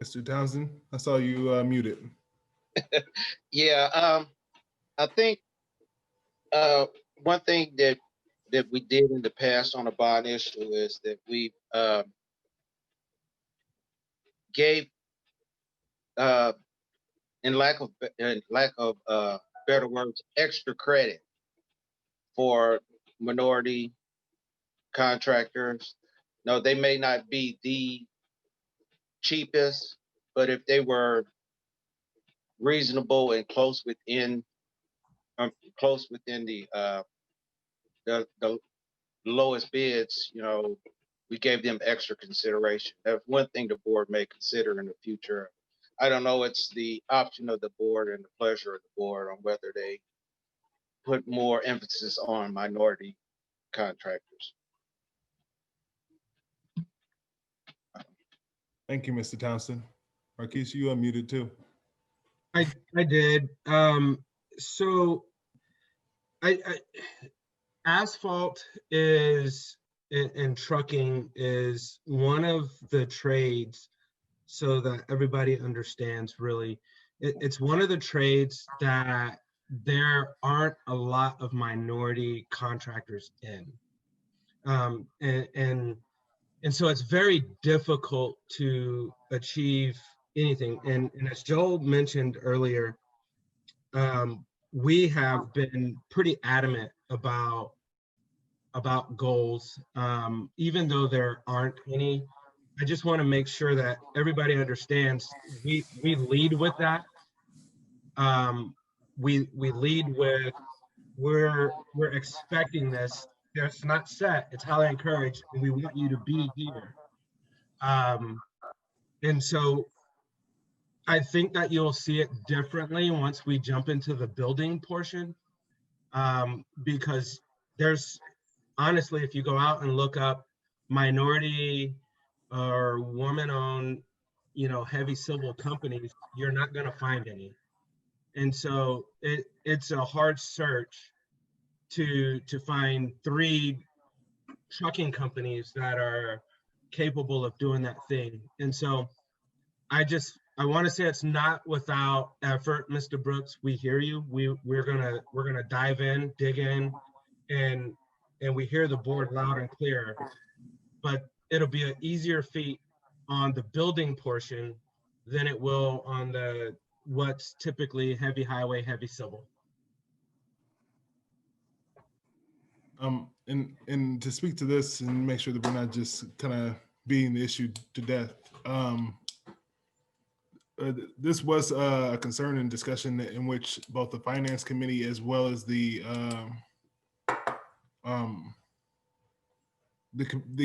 Mr. Townsend, I saw you muted. Yeah, I think one thing that we did in the past on a bond issue is that we gave, in lack of better words, extra credit for minority contractors. No, they may not be the cheapest, but if they were reasonable and close within the lowest bids, you know, we gave them extra consideration. That's one thing the board may consider in the future. I don't know, it's the option of the board and the pleasure of the board on whether they put more emphasis on minority contractors. Thank you, Mr. Townsend. Marquise, you unmuted too. I did. So asphalt is, and trucking is one of the trades, so that everybody understands really, it's one of the trades that there aren't a lot of minority contractors in. And so it's very difficult to achieve anything. And as Joel mentioned earlier, we have been pretty adamant about goals, even though there aren't any. I just want to make sure that everybody understands we lead with that. We lead with we're expecting this. It's not set, it's highly encouraged, and we want you to be here. And so I think that you'll see it differently once we jump into the building portion. because there's honestly, if you go out and look up minority or woman-owned, heavy civil companies, you're not going to find any. And so it's a hard search to find 3 trucking companies that are capable of doing that thing. And so I want to say it's not without effort, Mr. Brooks. We hear you. We're gonna dive in, dig in, and we hear the board loud and clear. But it'll be an easier feat on the building portion than it will on the what's typically heavy highway, heavy civil. And to speak to this and make sure that we're not just kind of beating the issue to death. This was a concern and discussion in which both the finance committee as well as the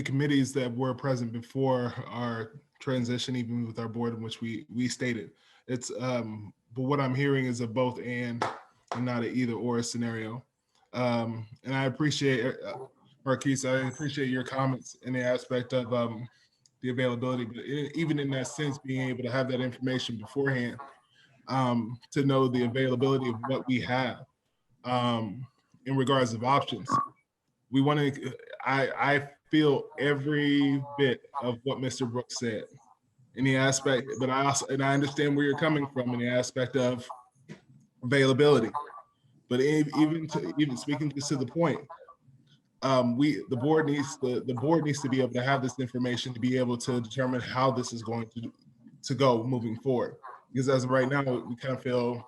committees that were present before our transition, even with our board, in which we stated it's. But what I'm hearing is a both and not an either or scenario. And I appreciate Marquise. I appreciate your comments in the aspect of the availability, but even in that sense, being able to have that information beforehand to know the availability of what we have in regards of options. We want to. I feel every bit of what Mr. Brooks said in the aspect, but I understand where you're coming from in the aspect of availability. But even speaking just to the point, the board needs to be able to have this information to be able to determine how this is going to go moving forward. Because as of right now, we kind of feel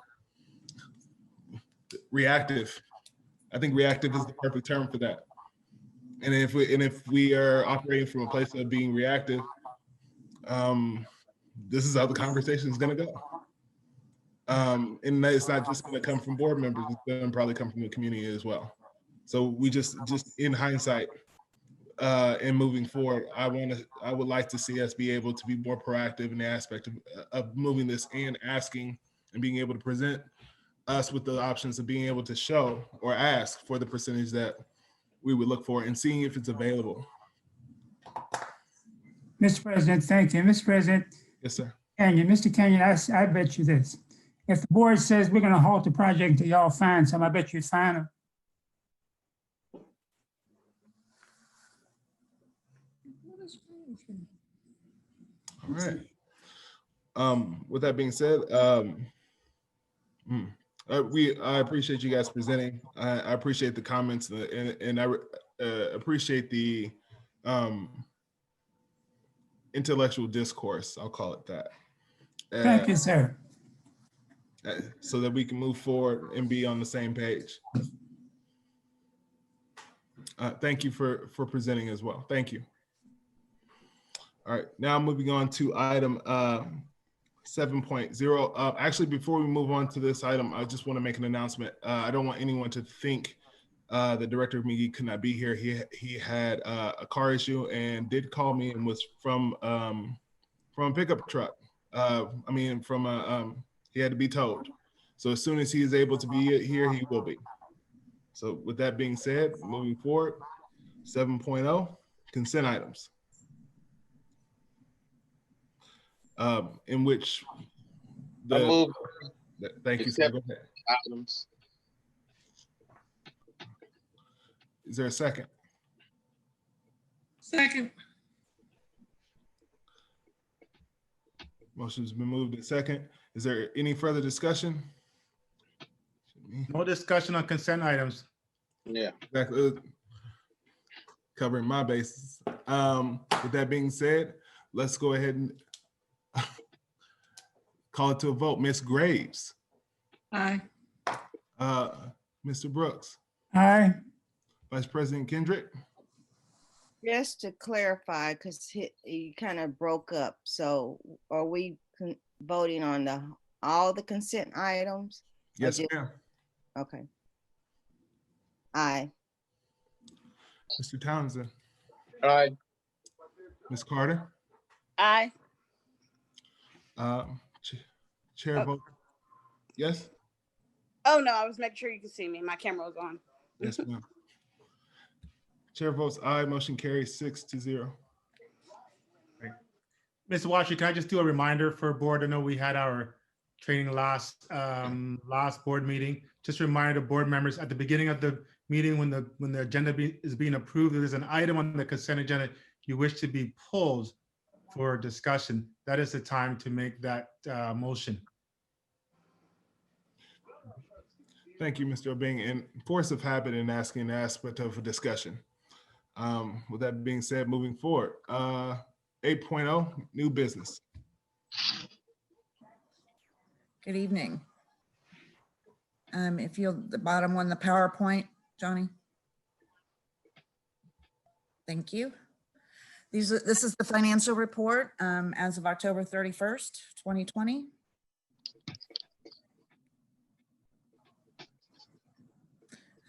reactive. I think reactive is the perfect term for that. And if we are operating from a place of being reactive, this is how the conversation is going to go. And it's not just going to come from board members; it's going to probably come from the community as well. So we just in hindsight, and moving forward, I would like to see us be able to be more proactive in the aspect of moving this and asking and being able to present us with the options of being able to show or ask for the percentage that we would look for and seeing if it's available. Mr. President, thank you. Mr. President. Yes, sir. Mr. Kenyon, I bet you this. If the board says we're going to halt the project until y'all find some, I bet you'd find them. All right. With that being said, I appreciate you guys presenting. I appreciate the comments and I appreciate the intellectual discourse. I'll call it that. Thank you, sir. So that we can move forward and be on the same page. Thank you for presenting as well. Thank you. All right, now moving on to item 7.0. Actually, before we move on to this item, I just want to make an announcement. I don't want anyone to think the Director of Media could not be here. He had a car issue and did call me and was from a pickup truck. He had to be towed. So as soon as he is able to be here, he will be. So with that being said, moving forward, 7.0, consent items. In which thank you, sir. Go ahead. Items. Is there a second? Second. Motion's been moved in second. Is there any further discussion? No discussion on consent items. Yeah. Exactly. Covering my bases. With that being said, let's go ahead and call it to a vote. Ms. Graves. Aye. Mr. Brooks. Aye. Vice President Kendrick. Just to clarify, because he kind of broke up. So are we voting on all the consent items? Yes, ma'am. Okay. Aye. Mr. Townsend. Aye. Ms. Carter. Aye. Chair vote. Yes. Oh, no, I was making sure you could see me. My camera was on. Yes, ma'am. Chair votes aye, motion carries 6-0. Mr. Washer, can I just do a reminder for board? I know we had our training last board meeting. Just a reminder to board members at the beginning of the meeting when the agenda is being approved, if there's an item on the consent agenda you wish to be pulled for discussion, that is the time to make that motion. Thank you, Mr. Obeng. And force of habit in asking the aspect of a discussion. With that being said, moving forward, 8.0, new business. Good evening. If you'll, the bottom one, the PowerPoint, Johnny. Thank you. This is the financial report as of October 31st, 2020.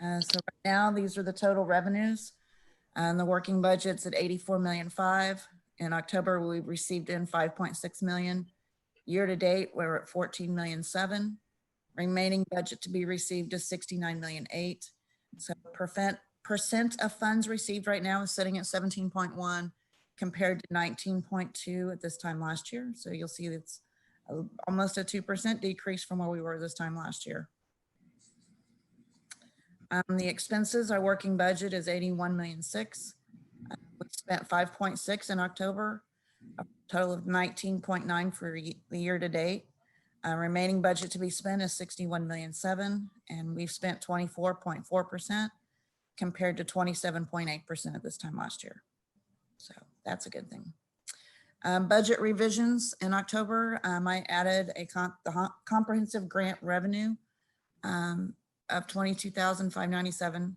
So right now, these are the total revenues. And the working budget's at 84.5 million. In October, we received in 5.6 million. Year to date, we're at 14.7 million. Remaining budget to be received is 69.8 million. So percent of funds received right now is sitting at 17.1 compared to 19.2 at this time last year. So you'll see it's almost a 2% decrease from where we were this time last year. The expenses, our working budget is 81.6 million. We spent 5.6 in October, a total of 19.9 for the year to date. Remaining budget to be spent is 61.7 million, and we've spent 24.4% compared to 27.8% at this time last year. So that's a good thing. Budget revisions in October, I added the comprehensive grant revenue of 22,597,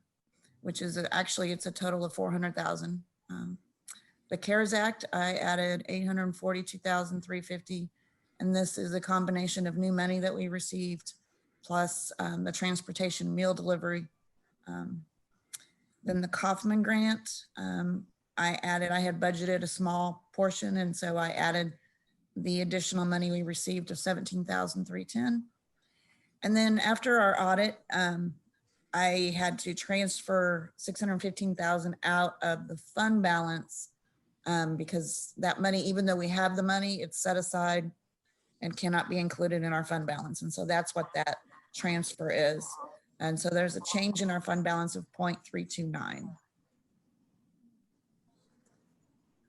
which is actually, it's a total of 400,000. The CARES Act, I added 842,350, and this is a combination of new money that we received, plus the transportation meal delivery. Then the Kaufman grant, I had budgeted a small portion, and so I added the additional money we received of 17,310. And then after our audit, I had to transfer 615,000 out of the fund balance because that money, even though we have the money, it's set aside and cannot be included in our fund balance. And so that's what that transfer is. And so there's a change in our fund balance of 0.329.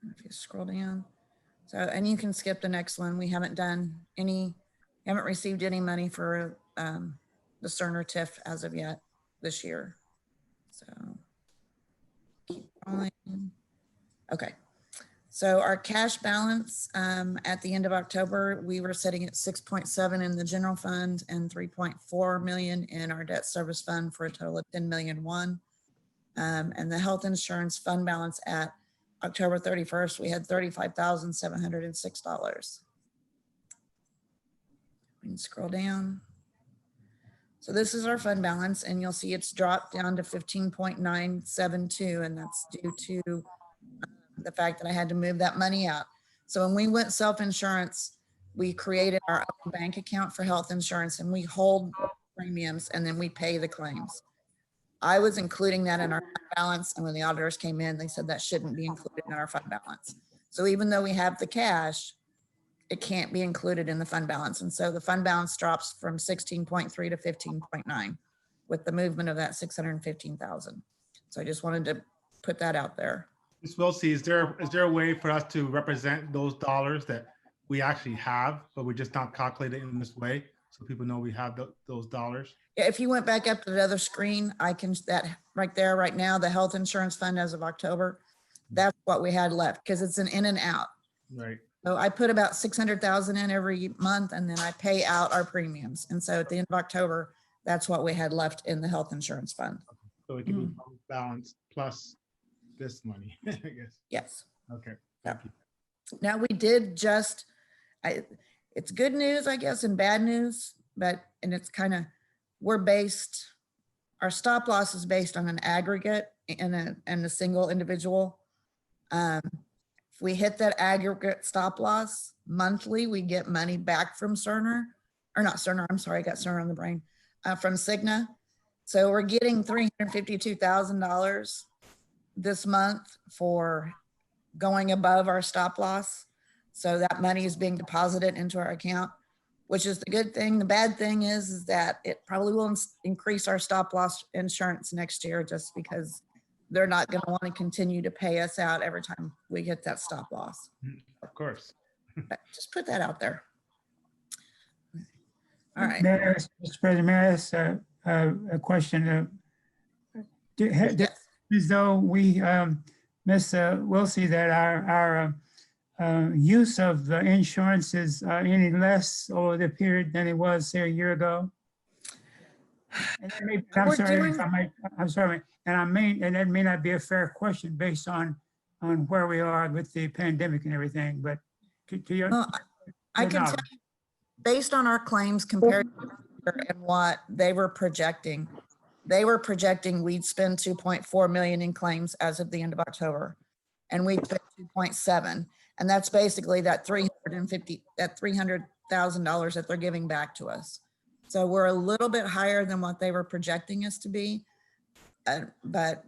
If you scroll down. So, and you can skip the next one. We haven't received any money for the Cerner TIF as of yet this year. So keep going. Okay. So our cash balance at the end of October, we were sitting at 6.7 in the general fund and 3.4 million in our debt service fund for a total of 10.1 million. And the health insurance fund balance at October 31st, we had $35,706. We can scroll down. So this is our fund balance, and you'll see it's dropped down to 15.972, and that's due to the fact that I had to move that money out. So when we went self-insurance, we created our own bank account for health insurance, and we hold premiums, and then we pay the claims. I was including that in our fund balance, and when the auditors came in, they said that shouldn't be included in our fund balance. So even though we have the cash, it can't be included in the fund balance. And so the fund balance drops from 16.3 to 15.9 with the movement of that 615,000. So I just wanted to put that out there. Ms. Wilsey, is there a way for us to represent those dollars that we actually have, but we're just not calculated in this way so people know we have those dollars? Yeah, if you went back up to the other screen, that right there, right now, the health insurance fund as of October, that's what we had left because it's an in and out. Right. So I put about 600,000 in every month, and then I pay out our premiums. And so at the end of October, that's what we had left in the health insurance fund. So it can be balanced plus this money, I guess. Yes. Okay. Thank you. Now we did just, it's good news, I guess, and bad news, and it's kind of, our stop loss is based on an aggregate and a single individual. If we hit that aggregate stop loss monthly, we get money back from Cerner, or not Cerner, I'm sorry, I got Cerner on the brain. from Cigna. So we're getting $352,000 this month for going above our stop loss. So that money is being deposited into our account, which is the good thing. The bad thing is that it probably will increase our stop loss insurance next year, just because they're not going to want to continue to pay us out every time we hit that stop loss. Of course. But just put that out there. All right. Mr. President, may I ask a question? As though we, Ms. Wilsey, that our use of the insurance is any less over the period than it was, say, a year ago? And that may, I'm sorry, and that may not be a fair question based on where we are with the pandemic and everything, but to your, I can tell you, based on our claims compared to and what they were projecting we'd spend 2.4 million in claims as of the end of October, and we spent 2.7, and that's basically that $300,000 that they're giving back to us. So we're a little bit higher than what they were projecting us to be, but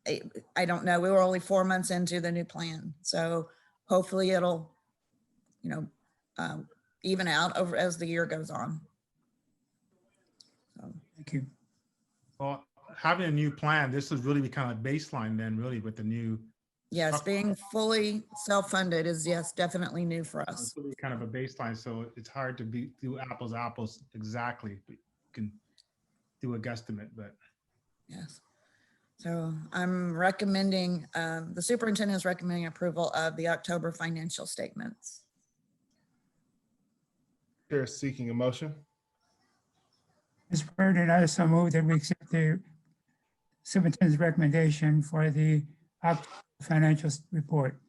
I don't know. We were only 4 months into the new plan, so hopefully it'll, even out over as the year goes on. So, thank you. Well, having a new plan, this is really kind of baseline then, really, with the new. Yes, being fully self-funded is, yes, definitely new for us. It's really kind of a baseline, so it's hard to do apples to apples exactly, but you can do a guesstimate, but. Yes. So I'm recommending, the superintendent is recommending approval of the October financial statements. Chair seeking a motion. Mr. President, I so move that we accept the superintendent's recommendation for the October financial report.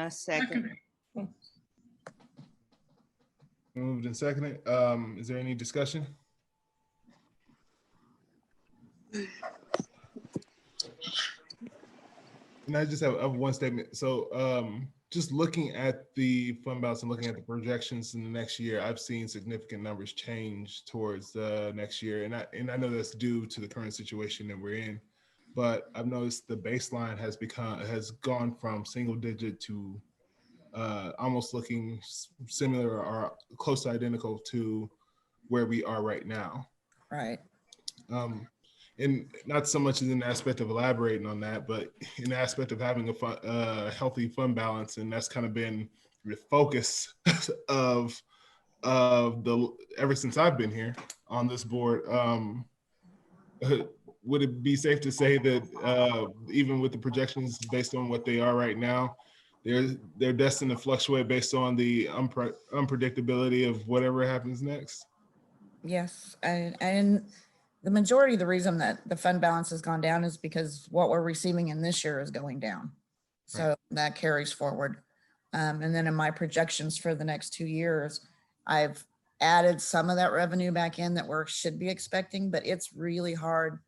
Second. Moved and seconded. Is there any discussion? And I just have one statement. So just looking at the fund balance and looking at the projections in the next year, I've seen significant numbers change towards the next year. And I know that's due to the current situation that we're in, but I've noticed the baseline has gone from single digit to almost looking similar or close to identical to where we are right now. Right. And not so much in the aspect of elaborating on that, but in the aspect of having a healthy fund balance, and that's kind of been the focus of the ever since I've been here on this board. Would it be safe to say that even with the projections based on what they are right now, they're destined to fluctuate based on the unpredictability of whatever happens next? Yes, and the majority of the reason that the fund balance has gone down is because what we're receiving in this year is going down. So that carries forward. And then in my projections for the next 2 years, I've added some of that revenue back in that we should be expecting, but it's really hard.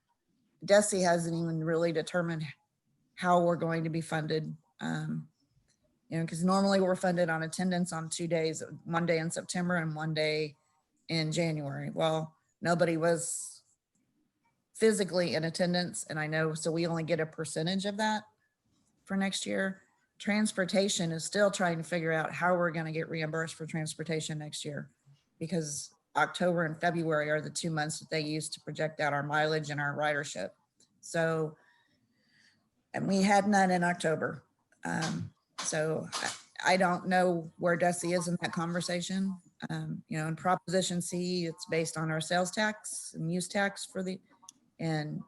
DESE hasn't even really determined how we're going to be funded. Because normally we're funded on attendance on 2 days, one day in September and one day in January. Well, nobody was physically in attendance, and I know, so we only get a percentage of that for next year. Transportation is still trying to figure out how we're going to get reimbursed for transportation next year, because October and February are the 2 months that they use to project out our mileage and our ridership. So, and we had none in October. So I don't know where DESE is in that conversation. In Proposition C, it's based on our sales tax and use tax and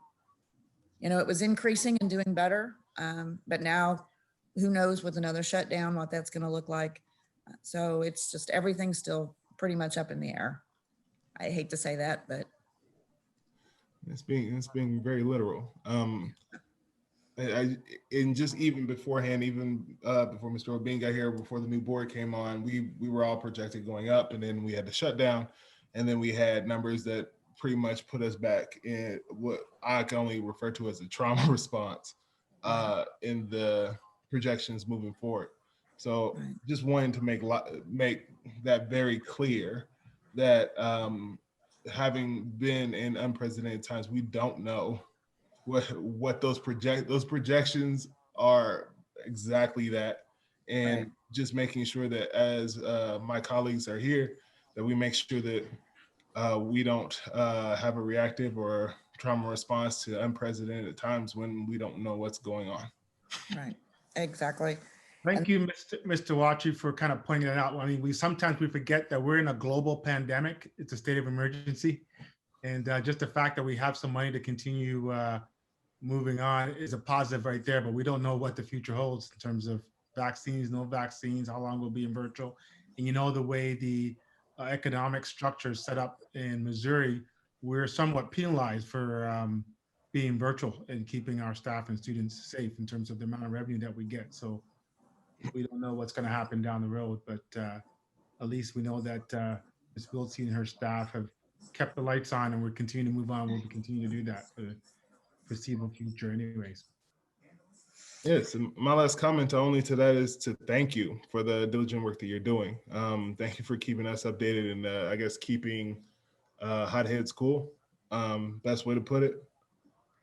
it was increasing and doing better. But now who knows with another shutdown, what that's going to look like. So it's just, everything's still pretty much up in the air. I hate to say that, but it's being very literal. And just even beforehand, before Mr. O'Bean got here, before the new board came on, we were all projected going up, and then we had the shutdown, and then we had numbers that pretty much put us back in what I can only refer to as a trauma response in the projections moving forward. So just wanting to make that very clear that having been in unprecedented times, we don't know what those projections are exactly that. And Right. just making sure that as my colleagues are here, that we make sure that we don't have a reactive or trauma response to unprecedented times when we don't know what's going on. Right, exactly. Thank you, Mr. Watry, for kind of pointing that out. I mean, we sometimes forget that we're in a global pandemic. It's a state of emergency. And just the fact that we have some money to continue moving on is a positive right there, but we don't know what the future holds in terms of vaccines, no vaccines, how long we'll be in virtual. And you know, the way the economic structure is set up in Missouri, we're somewhat penalized for being virtual and keeping our staff and students safe in terms of the amount of revenue that we get. So we don't know what's going to happen down the road, but at least we know that Ms. Wiltsey and her staff have kept the lights on, and we're continuing to move on. We'll continue to do that for the foreseeable future anyways. Yes, and my last comment only to that is to thank you for the diligent work that you're doing. Thank you for keeping us updated and I guess keeping hotheads cool. Best way to put it.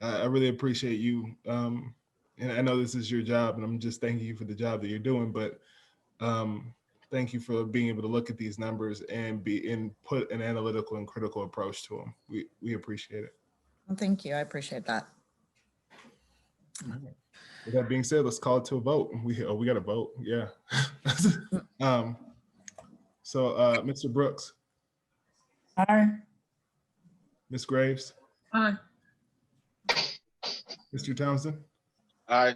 I really appreciate you. And I know this is your job, and I'm just thanking you for the job that you're doing, but thank you for being able to look at these numbers and put an analytical and critical approach to them. We appreciate it. Well, thank you. I appreciate that. With that being said, let's call it to a vote. We got to vote. Yeah. So Mr. Brooks. Aye. Ms. Graves. Aye. Mr. Townsend. Aye.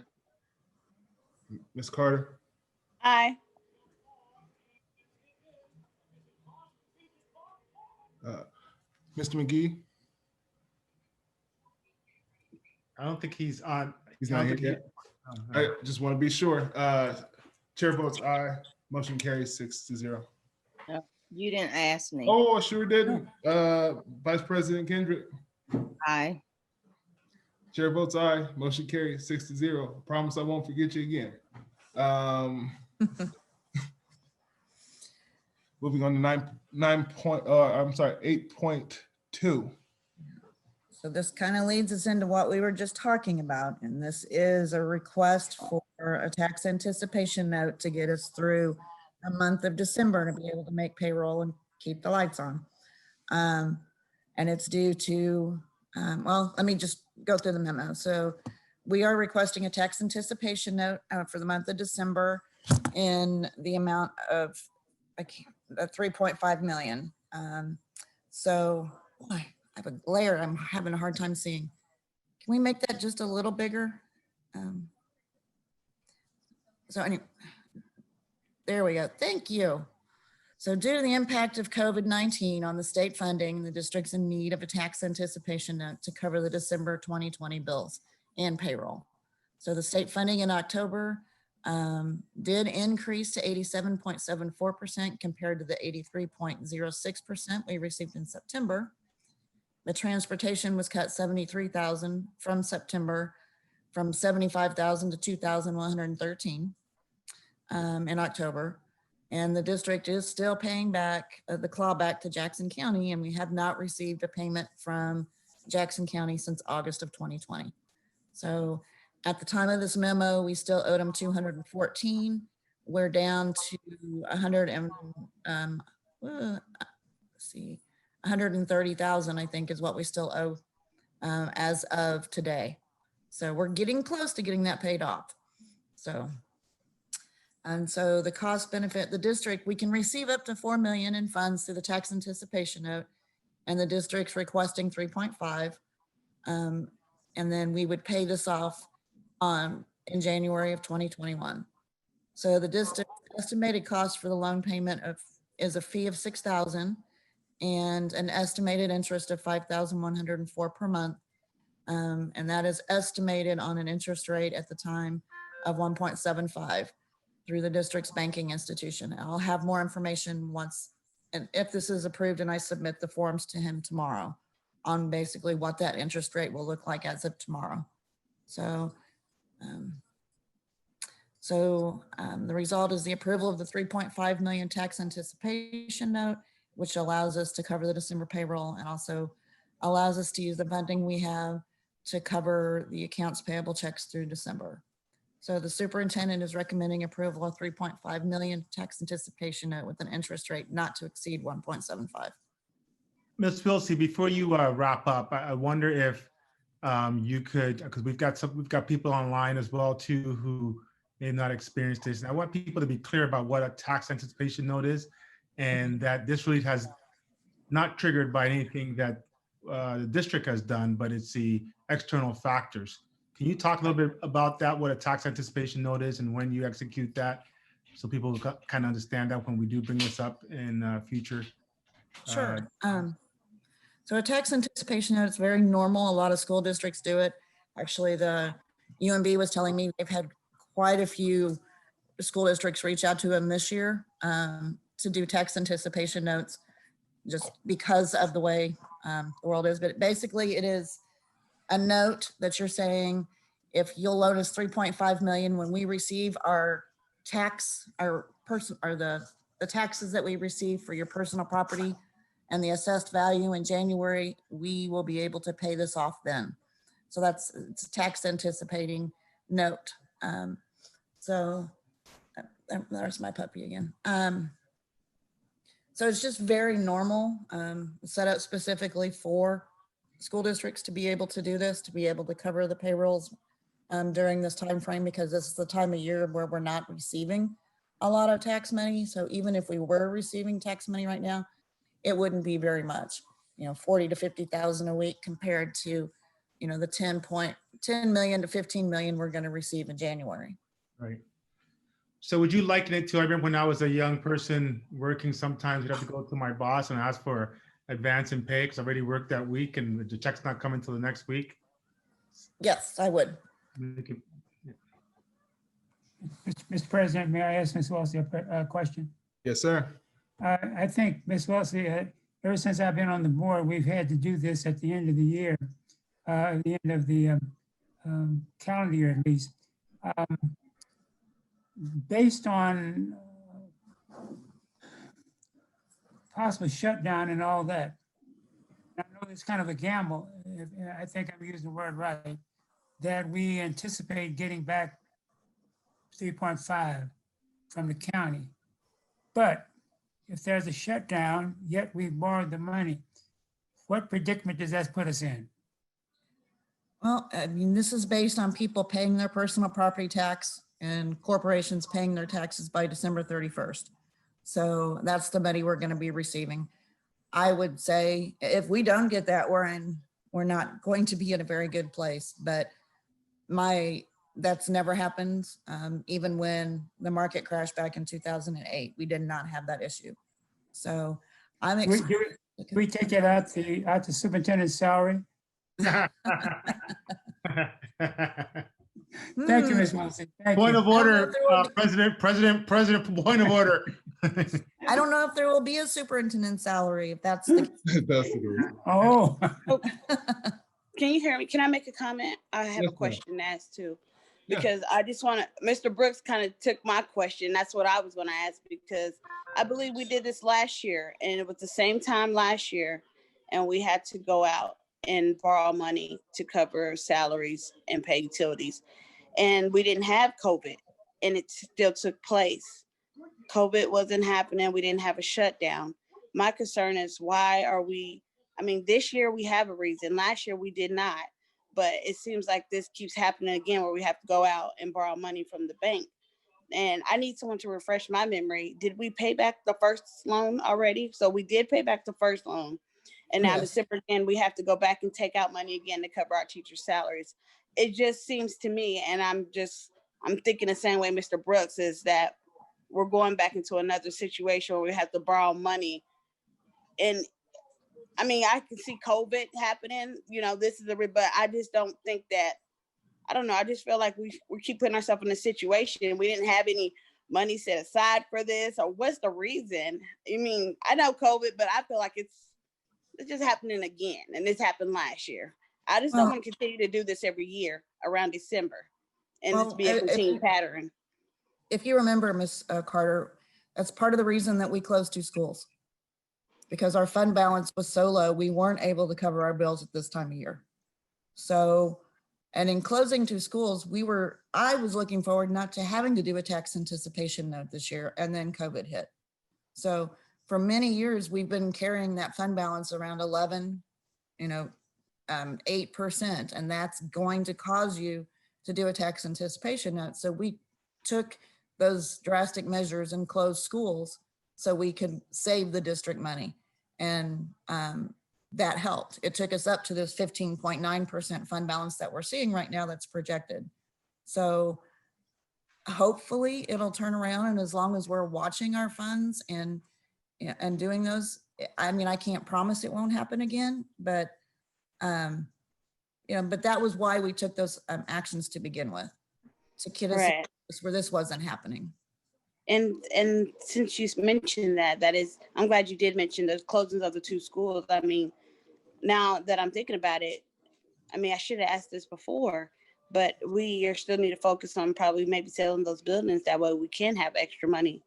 Ms. Carter. Aye. Mr. McGee. I don't think he's on. He's not here yet. I just want to be sure. Chair votes aye. Motion carries 6-0. No, you didn't ask me. Oh, I sure didn't. Vice President Kendrick. Aye. Chair votes aye. Motion carries 6-0. Promise I won't forget you again. Moving on to 8.2. So this kind of leads us into what we were just talking about. And this is a request for a tax anticipation note to get us through a month of December to be able to make payroll and keep the lights on. And it's due to, well, let me just go through the memo. So we are requesting a tax anticipation note for the month of December in the amount of 3.5 million. So boy, I have a glare I'm having a hard time seeing. Can we make that just a little bigger? So anyway, there we go. Thank you. So due to the impact of COVID-19 on the state funding, the district's in need of a tax anticipation note to cover the December 2020 bills and payroll. So the state funding in October did increase to 87.74% compared to the 83.06% we received in September. The transportation was cut 73,000 from September, from 75,000 to 2,113 in October. And the district is still paying back the clawback to Jackson County, and we have not received a payment from Jackson County since August of 2020. So at the time of this memo, we still owed them 214. We're down to 100 and let's see, 130,000, I think, is what we still owe as of today. So we're getting close to getting that paid off. So, and so the cost benefit, the district, we can receive up to 4 million in funds through the tax anticipation note, and the district's requesting 3.5. And then we would pay this off in January of 2021. So the district estimated cost for the loan payment is a fee of 6,000 and an estimated interest of 5,104 per month. And that is estimated on an interest rate at the time of 1.75 through the district's banking institution. I'll have more information once, and if this is approved and I submit the forms to him tomorrow on basically what that interest rate will look like as of tomorrow. So, the result is the approval of the 3.5 million tax anticipation note which allows us to cover the December payroll and also allows us to use the funding we have to cover the accounts payable checks through December. So the superintendent is recommending approval of 3.5 million tax anticipation note with an interest rate not to exceed 1.75. Ms. Filsey, before you wrap up, I wonder if you could, because we've got people online as well too who may not experience this. And I want people to be clear about what a tax anticipation note is, and that this really has not triggered by anything that the district has done, but it's the external factors. Can you talk a little bit about that, what a tax anticipation note is and when you execute that, so people kind of understand that when we do bring this up in future? Sure. So a tax anticipation note is very normal. A lot of school districts do it. Actually, the UMB was telling me they've had quite a few school districts reach out to them this year to do tax anticipation notes, just because of the way the world is. But basically, it is a note that you're saying, if you'll loan us 3.5 million when we receive our tax, the taxes that we receive for your personal property and the assessed value in January, we will be able to pay this off then. So it's a tax anticipating note. So there's my puppy again. So it's just very normal, set up specifically for school districts to be able to do this, to be able to cover the payrolls during this time frame, because this is the time of year where we're not receiving a lot of tax money. So even if we were receiving tax money right now, it wouldn't be very much, 40 to 50,000 a week compared to, the 10 million to 15 million we're going to receive in January. Right. So would you liken it to, I remember when I was a young person working, sometimes you'd have to go to my boss and ask for advance in pay because I already worked that week and the check's not coming till the next week? Yes, I would. Mr. President, may I ask Ms. Wellesley a question? Yes, sir. I think, Ms. Wellesley, ever since I've been on the board, we've had to do this at the end of the year, at the end of the calendar year at least. Based on possible shutdown and all that, I know it's kind of a gamble, I think I'm using the word right, that we anticipate getting back 3.5 from the county. But if there's a shutdown, yet we borrowed the money, what predicament does that put us in? Well, I mean, this is based on people paying their personal property tax and corporations paying their taxes by December 31st. So that's the money we're going to be receiving. I would say if we don't get that, we're not going to be in a very good place. But that's never happened. Even when the market crashed back in 2008, we did not have that issue. So I'm we take it out the superintendent's salary? Thank you, Ms. Wilson. Point of order, President, point of order. I don't know if there will be a superintendent's salary, if that's the case. Oh. Can you hear me? Can I make a comment? I have a question to ask too. Because I just want to, Mr. Brooks kind of took my question. That's what I was going to ask, because I believe we did this last year and it was the same time last year and we had to go out and borrow money to cover salaries and pay utilities. And we didn't have COVID and it still took place. COVID wasn't happening. We didn't have a shutdown. My concern is this year we have a reason. Last year we did not. But it seems like this keeps happening again where we have to go out and borrow money from the bank. And I need someone to refresh my memory. Did we pay back the first loan already? So we did pay back the first loan. And now December again, we have to go back and take out money again to cover our teachers' salaries. It just seems to me, and I'm thinking the same way Mr. Brooks, is that we're going back into another situation where we have to borrow money. And I can see COVID happening, but I just don't think that, I don't know. I just feel like we keep putting ourselves in a situation. We didn't have any money set aside for this, or what's the reason? I know COVID, but I feel like it's just happening again. And this happened last year. I just don't want to continue to do this every year around December and this be a continued pattern. If you remember, Ms. Carter, that's part of the reason that we closed 2 schools. because our fund balance was so low, we weren't able to cover our bills at this time of year. So, and in closing 2 schools, I was looking forward not to having to do a tax anticipation note this year, and then COVID hit. So for many years, we've been carrying that fund balance around 11, 8%, and that's going to cause you to do a tax anticipation note. So we took those drastic measures and closed schools so we could save the district money. And that helped. It took us up to this 15.9% fund balance that we're seeing right now that's projected. So hopefully it'll turn around, and as long as we're watching our funds and doing those, I mean, I can't promise it won't happen again, but but that was why we took those actions to begin with, to get us Right. where this wasn't happening. And since you mentioned that is, I'm glad you did mention the closings of the 2 schools. I mean, now that I'm thinking about it, I mean, I should have asked this before, but we still need to focus on probably maybe selling those buildings. That way we can have extra money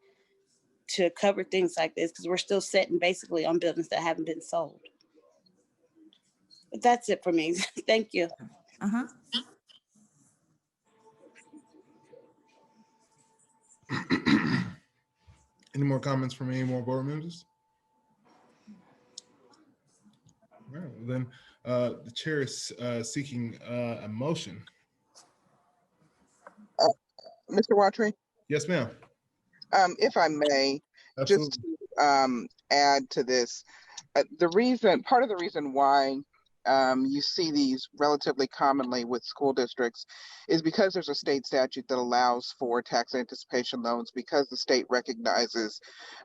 to cover things like this, because we're still sitting basically on buildings that haven't been sold. But that's it for me. Thank you. Uh-huh. Any more comments from any more board members? All right, well then the chair is seeking a motion. Mr. Watry? Yes, ma'am. If I may, Absolutely. just to add to this, part of the reason why you see these relatively commonly with school districts is because there's a state statute that allows for tax anticipation loans, because the state recognizes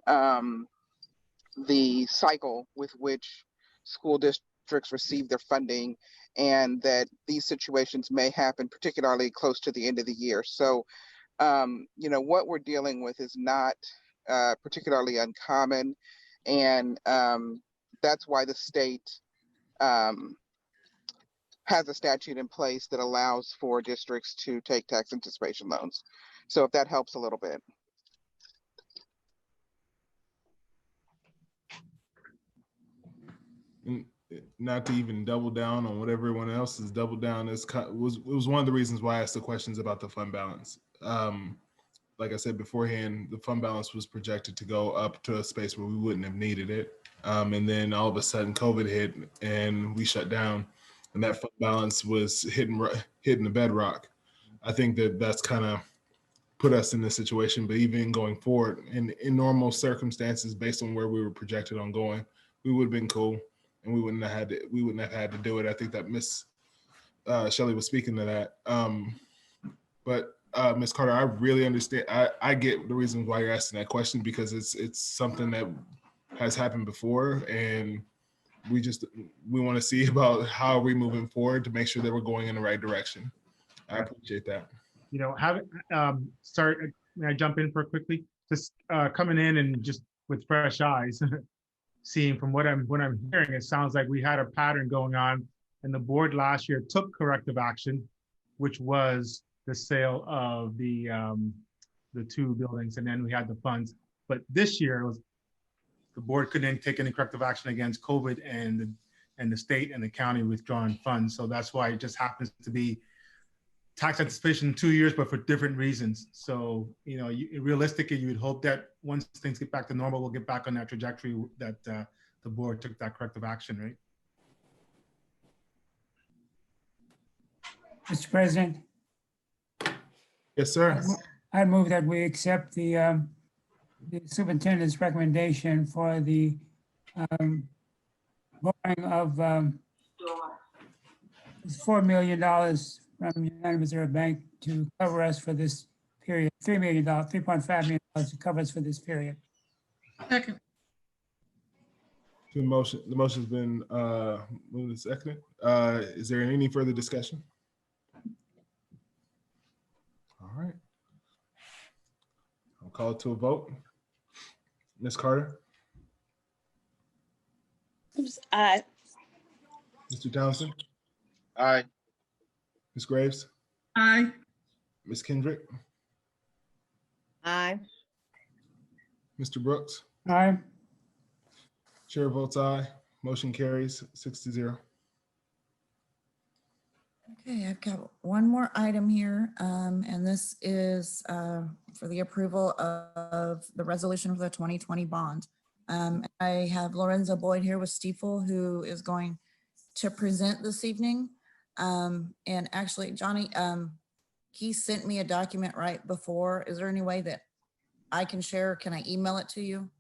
the cycle with which school districts receive their funding, and that these situations may happen particularly close to the end of the year. So, what we're dealing with is not particularly uncommon, and that's why the state has a statute in place that allows for districts to take tax anticipation loans. So if that helps a little bit. Not to even double down on what everyone else has doubled down, it was one of the reasons why I asked the questions about the fund balance. Like I said beforehand, the fund balance was projected to go up to a space where we wouldn't have needed it. And then all of a sudden COVID hit and we shut down, and that fund balance was hitting the bedrock. I think that's kind of put us in this situation. But even going forward, in normal circumstances, based on where we were projected on going, we would have been cool, and we wouldn't have had to do it. I think that Miss Shelley was speaking to that. But Ms. Carter, I really understand. I get the reason why you're asking that question, because it's something that has happened before, and we want to see about how are we moving forward to make sure that we're going in the right direction. I appreciate that. May I jump in for quickly? Just coming in and just with fresh eyes, seeing from what I'm hearing, it sounds like we had a pattern going on, and the board last year took corrective action, which was the sale of the 2 buildings, and then we had the funds. But this year the board couldn't take any corrective action against COVID and the state and the county withdrawing funds. So that's why it just happens to be tax anticipation in 2 years, but for different reasons. So, realistically, you would hope that once things get back to normal, we'll get back on that trajectory that the board took that corrective action, right? Mr. President? Yes, sir. I move that we accept the superintendent's recommendation for the borrowing of $4 million from United Missouri Bank to cover us for this period, $3.5 million to cover us for this period. Second. The motion's been moved and seconded. Is there any further discussion? All right. I'll call it to a vote. Ms. Carter? Aye. Mr. Townsend? Aye. Ms. Graves? Aye. Ms. Kendrick? Aye. Mr. Brooks? Aye. Chair votes aye. Motion carries 6-0. Okay, I've got one more item here, and this is for the approval of the resolution for the 2020 bond. I have Lorenzo Boyd here with Stiefel, who is going to present this evening. And actually, Johnny, he sent me a document right before. Is there any way that I can share? Can I email it to you?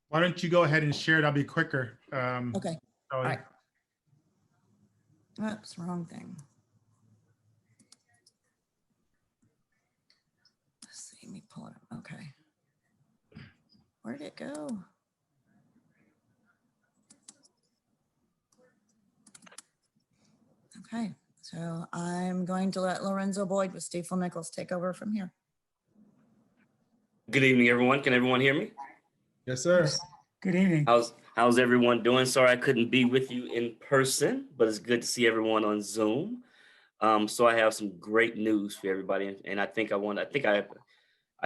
Why don't you go ahead and share it? I'll be quicker. Okay. So- All right. Oops, wrong thing. Let's see, let me pull it up. Okay. Where'd it go? Okay, so I'm going to let Lorenzo Boyd with Stiefel Nichols take over from here. Good evening, everyone. Can everyone hear me? Yes, sir. Good evening. How's everyone doing? Sorry I couldn't be with you in person, but it's good to see everyone on Zoom. So I have some great news for everybody, and I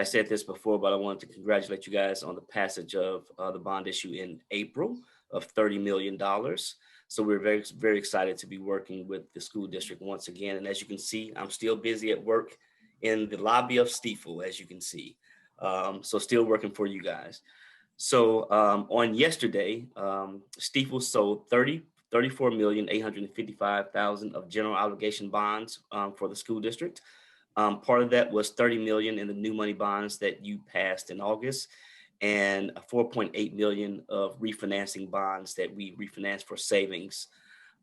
said this before, but I wanted to congratulate you guys on the passage of the bond issue in April of $30 million. So we're very, very excited to be working with the school district once again. And as you can see, I'm still busy at work in the lobby of Stiefel, as you can see. So still working for you guys. So on yesterday, Stiefel sold 34,855,000 of general obligation bonds for the school district. Part of that was 30 million in the new money bonds that you passed in August, and 4.8 million of refinancing bonds that we refinanced for savings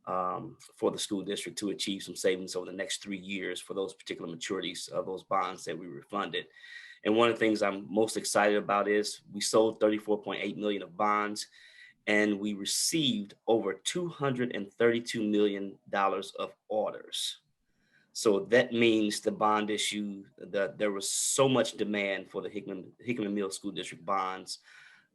for the school district to achieve some savings over the next 3 years for those particular maturities of those bonds that we refunded. And one of the things I'm most excited about is we sold 34.8 million of bonds, and we received over $232 million of orders. So that means the bond issue, that there was so much demand for the Hickman Middle School District bonds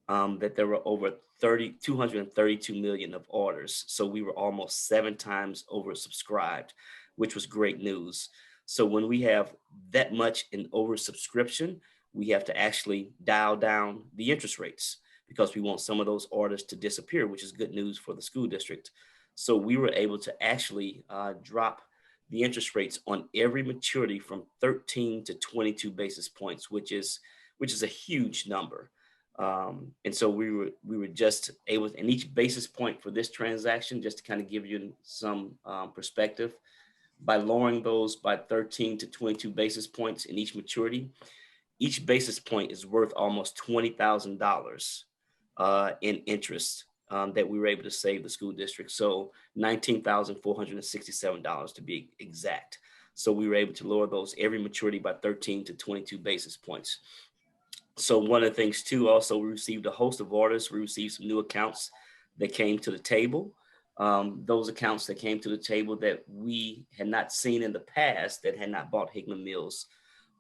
that there were over 232 million of orders. So we were almost 7 times oversubscribed, which was great news. So when we have that much in oversubscription, we have to actually dial down the interest rates because we want some of those orders to disappear, which is good news for the school district. So we were able to actually drop the interest rates on every maturity from 13 to 22 basis points, which is a huge number. And so we were just able, and each basis point for this transaction, just to kind of give you some perspective, by lowering those by 13 to 22 basis points in each maturity, each basis point is worth almost $20,000 in interest that we were able to save the school district. So $19,467 to be exact. So we were able to lower those every maturity by 13 to 22 basis points. So one of the things too, also we received a host of orders. We received some new accounts that came to the table. Those accounts that came to the table that we had not seen in the past, that had not bought Hickman Mills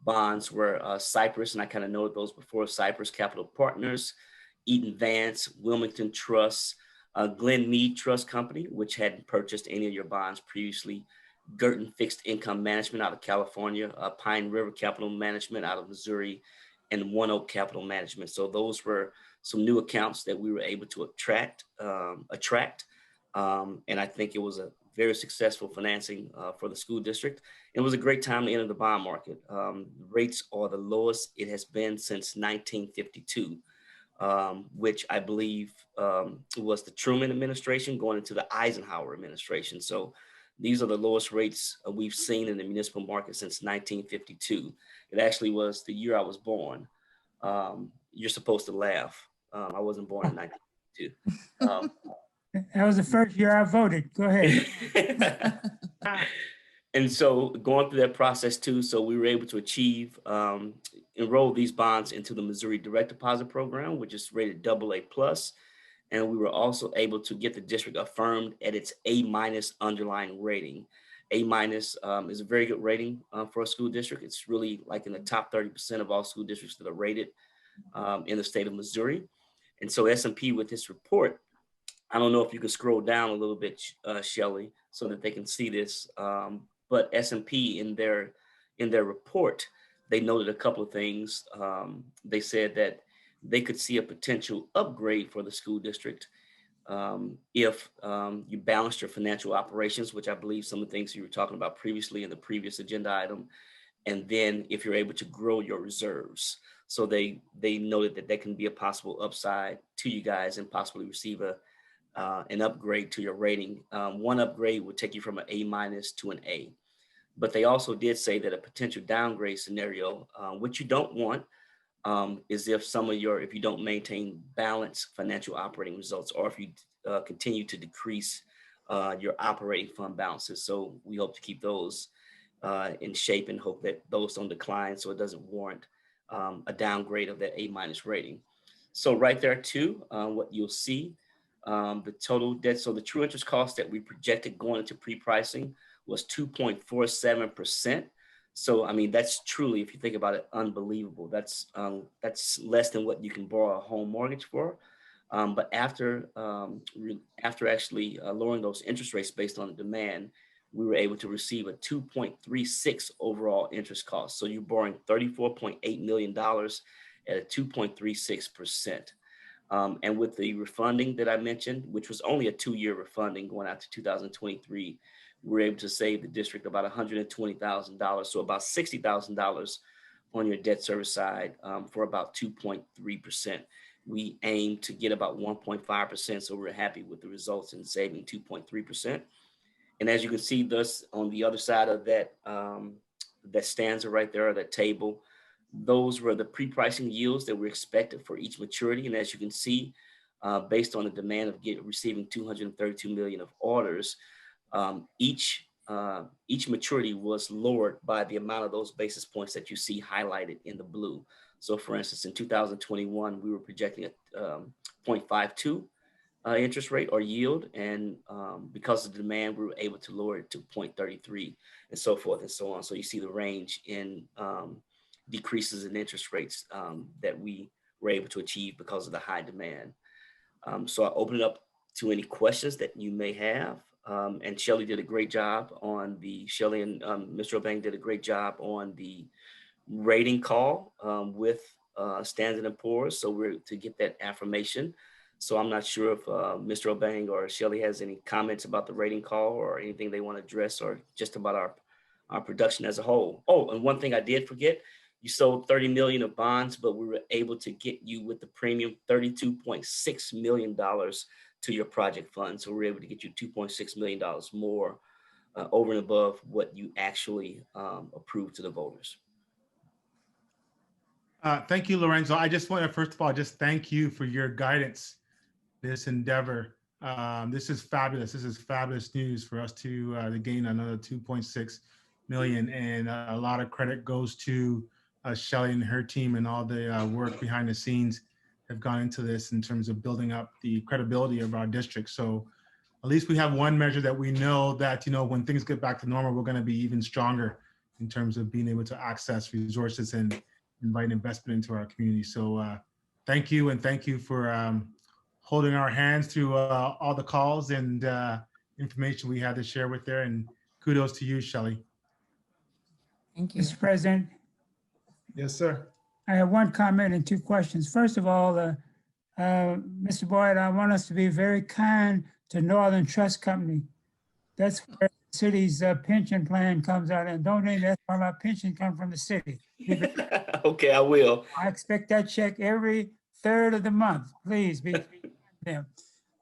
bonds, were Cypress, and I kind of know those before, Cypress Capital Partners, Eaton Vance, Wilmington Trust, Glen Mead Trust Company, which hadn't purchased any of your bonds previously, Girton Fixed Income Management out of California, Pine River Capital Management out of Missouri, and One Oak Capital Management. So those were some new accounts that we were able to attract. And I think it was a very successful financing for the school district. It was a great time to enter the bond market. Rates are the lowest it has been since 1952. Which I believe was the Truman administration going into the Eisenhower administration. So these are the lowest rates we've seen in the municipal market since 1952. It actually was the year I was born. You're supposed to laugh. I wasn't born in 1952. That was the first year I voted. Go ahead. And so going through that process too, so we were able to achieve, enroll these bonds into the Missouri Direct Deposit Program, which is rated AA+. And we were also able to get the district affirmed at its A- underlying rating. A- is a very good rating for a school district. It's really like in the top 30% of all school districts that are rated in the state of Missouri. And so S&P with this report, I don't know if you could scroll down a little bit, Shelley, so that they can see this. But S&P in their report, they noted a couple of things. They said that they could see a potential upgrade for the school district if you balanced your financial operations, which I believe some of the things you were talking about previously in the previous agenda item, and then if you're able to grow your reserves. So they noted that that can be a possible upside to you guys and possibly receive an upgrade to your rating. One upgrade would take you from an A- to an A. But they also did say that a potential downgrade scenario, which you don't want, is if you don't maintain balanced financial operating results, or if you continue to decrease your operating fund balances. So we hope to keep those in shape and hope that those don't decline, so it doesn't warrant a downgrade of that A- rating. So right there too, what you'll see, the total debt, so the true interest cost that we projected going into pre-pricing was 2.47%. So, I mean, that's truly, if you think about it, unbelievable. That's less than what you can borrow a home mortgage for. But after actually lowering those interest rates based on the demand, we were able to receive a 2.36 overall interest cost. So you're borrowing $34.8 million at a 2.36%. And with the refunding that I mentioned, which was only a 2-year refunding going out to 2023, we were able to save the district about $120,000, so about $60,000 on your debt service side for about 2.3%. We aim to get about 1.5%, so we're happy with the results in saving 2.3%. And as you can see, thus on the other side of that that stanza right there, that table, those were the pre-pricing yields that were expected for each maturity. And as you can see, based on the demand of receiving 232 million of orders, each maturity was lowered by the amount of those basis points that you see highlighted in the blue. So for instance, in 2021, we were projecting a 0.52 interest rate or yield. And because of the demand, we were able to lower it to 0.33 and so forth and so on. So you see the range in decreases in interest rates that we were able to achieve because of the high demand. So I open it up to any questions that you may have. And Shelley did a great job on Shelley and Mr. Obeng did a great job on the rating call with Standard & Poor's. So we're to get that affirmation. So I'm not sure if Mr. Obeng or Shelley has any comments about the rating call or anything they want to address, or just about our production as a whole. Oh, and one thing I did forget, you sold 30 million of bonds, but we were able to get you with the premium $32.6 million to your project fund. So we're able to get you $2.6 million more over and above what you actually approved to the voters. Thank you, Lorenzo. I just want to, first of all, just thank you for your guidance, this endeavor. This is fabulous. This is fabulous news for us to gain another 2.6 million. And a lot of credit goes to Shelley and her team, and all the work behind the scenes have gone into this in terms of building up the credibility of our district. So at least we have one measure that we know that, you know, when things get back to normal, we're going to be even stronger in terms of being able to access resources and invite investment into our community. So thank you, and thank you for holding our hands through all the calls and information we had to share with there. And kudos to you, Shelley. Thank you. Mr. President, Yes, sir. I have one comment and two questions. First of all, Mr. Boyd, I want us to be very kind to Northern Trust Company. That's where the city's pension plan comes out, and don't think that's why my pension comes from the city. Okay, I will. I expect that check every third of the month. Please be them.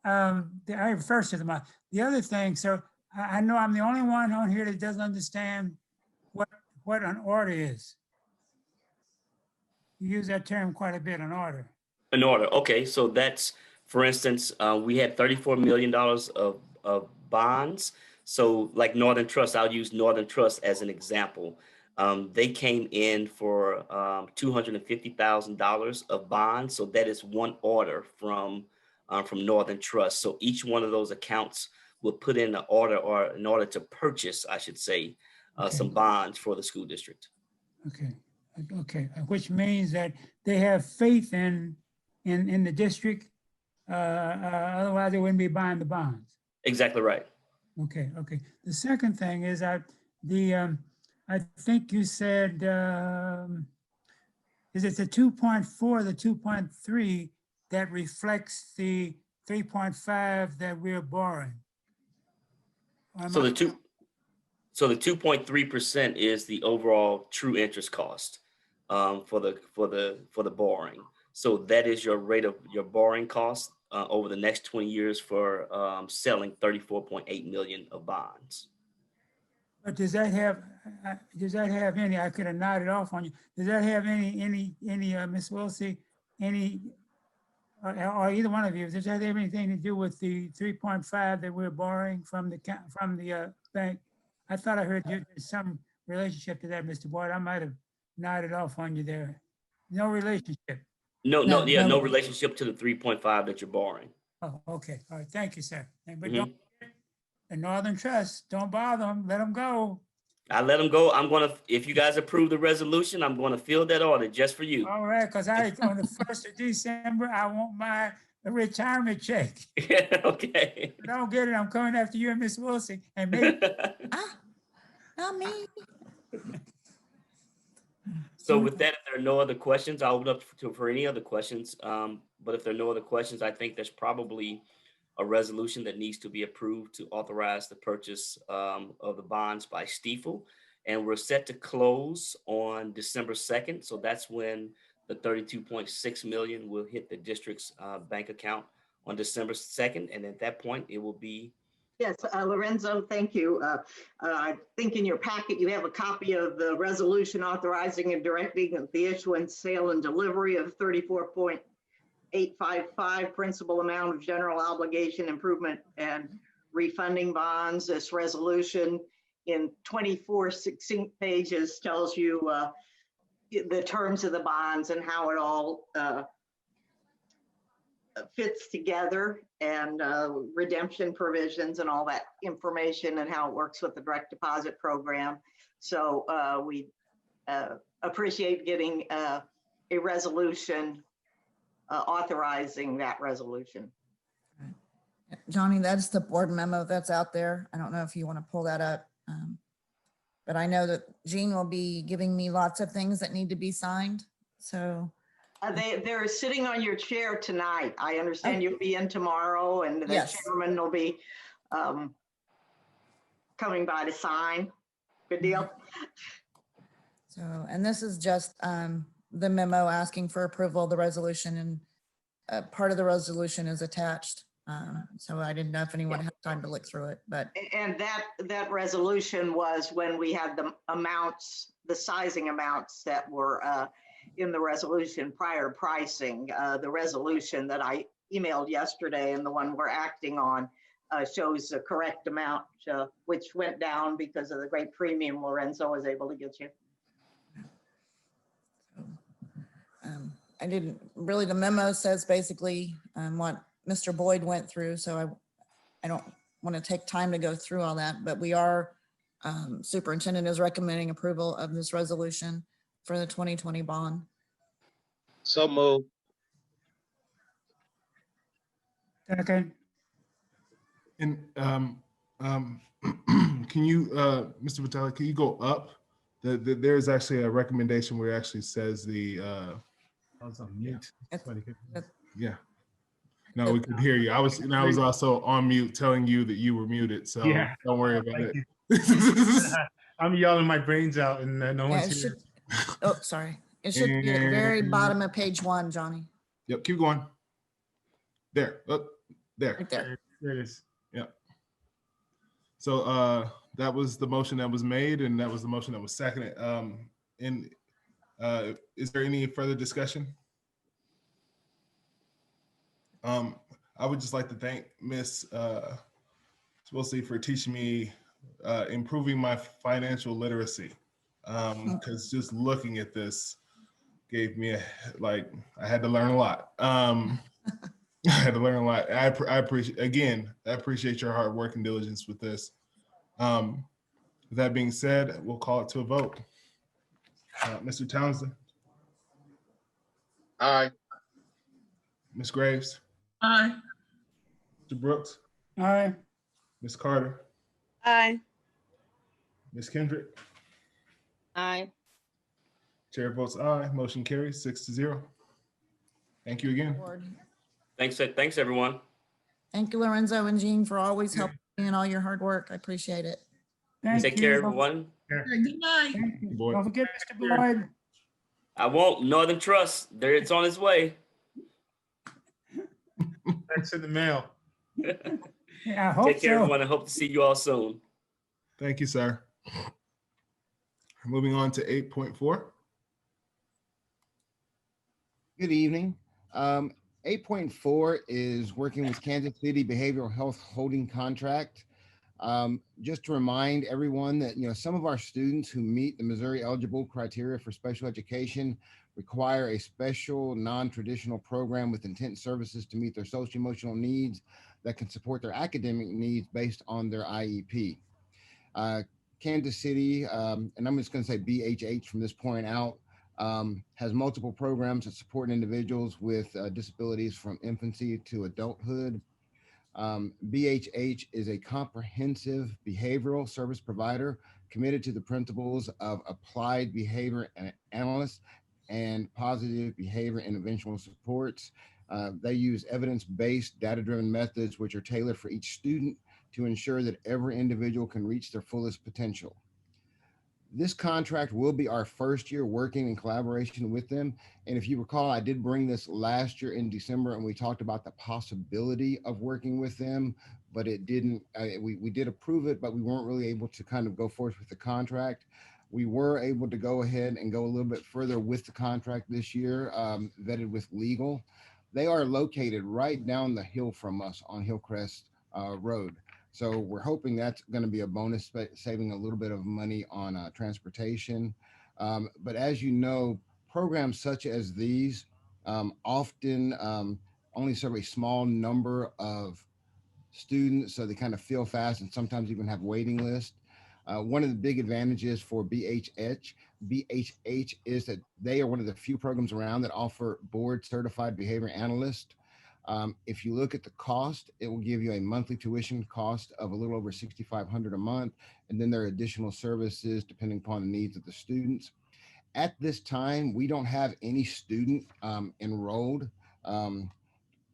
Every first of the month. The other thing, sir, I know I'm the only one on here that doesn't understand what an order is. You use that term quite a bit, an order. An order. Okay, so that's, for instance, we had $34 million of bonds. So like Northern Trust, I'll use Northern Trust as an example. They came in for $250,000 of bonds. So that is one order from Northern Trust. So each one of those accounts will put in an order, or in order to purchase, I should say, some bonds for the school district. Okay. Okay, which means that they have faith in the district. Otherwise, they wouldn't be buying the bonds. Exactly right. Okay. The second thing is that the I think you said, is it the 2.4, the 2.3 that reflects the 3.5 that we're borrowing? Or am So I- the 2.3% is the overall true interest cost for the borrowing. So that is your rate of your borrowing cost over the next 20 years for selling 34.8 million of bonds. But does that have any, I could have nodded off on you. Does that have any, Ms. Wilsey, any, or either one of you, does that have anything to do with the 3.5 that we're borrowing from the bank? I thought I heard you, there's some relationship to that, Mr. Boyd. I might have nodded off on you there. No relationship. No relationship to the 3.5 that you're borrowing. Oh, okay. All right. Thank you, sir. But Mhm. don't, the Northern Trust, don't bother them. Let them go. I let them go. If you guys approve the resolution, I'm gonna fill that audit just for you. All right, because on the 1st of December, I want my retirement check. Okay. If I don't get it, I'm coming after you and Miss Wilson. And maybe Not me. So with that, if there are no other questions, I'll open up for any other questions. But if there are no other questions, I think there's probably a resolution that needs to be approved to authorize the purchase of the bonds by Stiefel. And we're set to close on December 2nd. So that's when the 32.6 million will hit the district's bank account on December 2nd. And at that point, it will be. Yes, Lorenzo, thank you. I think in your packet, you have a copy of the resolution authorizing and directing the issuance, sale, and delivery of 34.855 principal amount of general obligation improvement and refunding bonds. This resolution in 24 succinct pages tells you the terms of the bonds and how it all fits together, and redemption provisions and all that information and how it works with the direct deposit program. So we appreciate getting a resolution authorizing that resolution. Johnny, that's the board memo that's out there. I don't know if you want to pull that up. But I know that Jean will be giving me lots of things that need to be signed. So They're sitting on your chair tonight. I understand you'll be in tomorrow, and the chairman will be coming by to sign. Good deal. So, and this is just the memo asking for approval of the resolution, and part of the resolution is attached. So I didn't know if anyone had time to look through it, but. And that resolution was when we had the amounts, the sizing amounts that were in the resolution prior to pricing. The resolution that I emailed yesterday and the one we're acting on shows the correct amount, which went down because of the great premium Lorenzo was able to get you. I didn't really, the memo says basically what Mr. Boyd went through. So I don't want to take time to go through all that, but we are, superintendent is recommending approval of this resolution for the 2020 bond. So moved. Second. And can you, Mr. Vitale, can you go up? There's actually a recommendation where it actually says the. I was on mute. Yeah. No, we could hear you. I was also on mute telling you that you were muted. So Yeah. don't worry about it. I'm yelling my brains out and no one's here. Oh, sorry. It should be at the very bottom of page 1, Johnny. Yep, keep going. There, there. Right there. There it is. Yep. So that was the motion that was made, and that was the motion that was seconded. Is there any further discussion? I would just like to thank Ms. Wilsey for teaching me, improving my financial literacy. Because just looking at this gave me I had to learn a lot. I had to learn a lot. I appreciate your hard work and diligence with this. With that being said, we'll call it to a vote. Mr. Townsend. Aye. Ms. Graves. Aye. Mr. Brooks. Aye. Ms. Carter. Aye. Ms. Kendrick. Aye. Chair votes aye. Motion carries 6-0. Thank you again. Thanks, everyone. Thank you, Lorenzo and Jean, for always helping me and all your hard work. I appreciate it. Thank Care, you. everyone. Good night. Don't forget Mr. Boyd. I won't. Northern Trust. There, it's on its way. That's in the mail. Yeah, I hope Take care, so. everyone. I hope to see you all soon. Thank you, sir. Moving on to 8.4. Good evening. 8.4 is working with Kansas City Behavioral Health Holding Contract. Just to remind everyone that, some of our students who meet the Missouri eligible criteria for special education require a special non-traditional program with intense services to meet their social emotional needs that can support their academic needs based on their IEP. Kansas City, and I'm just going to say BHH from this point out, has multiple programs that support individuals with disabilities from infancy to adulthood. BHH is a comprehensive behavioral service provider committed to the principles of applied behavior analysts and positive behavior interventional supports. They use evidence-based, data-driven methods which are tailored for each student to ensure that every individual can reach their fullest potential. This contract will be our first year working in collaboration with them. And if you recall, I did bring this last year in December and we talked about the possibility of working with them, but it didn't, we did approve it, but we weren't really able to kind of go forth with the contract. We were able to go ahead and go a little bit further with the contract this year, vetted with legal. They are located right down the hill from us on Hillcrest Road. So we're hoping that's going to be a bonus, saving a little bit of money on transportation. But as you know, programs such as these often only serve a small number of students, so they kind of fill fast and sometimes even have waiting lists. One of the big advantages for BHH is that they are one of the few programs around that offer board certified behavior analysts. If you look at the cost, it will give you a monthly tuition cost of a little over $6,500 a month. And then there are additional services depending upon the needs of the students. At this time, we don't have any student enrolled in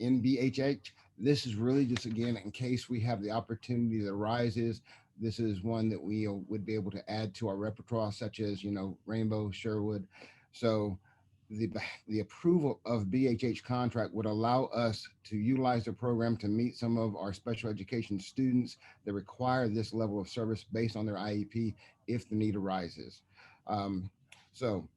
BHH. This is really just, again, in case we have the opportunity that arises. This is one that we would be able to add to our repertoire, such as, Rainbow, Sherwood. So the approval of BHH contract would allow us to utilize the program to meet some of our special education students that require this level of service based on their IEP if the need arises. So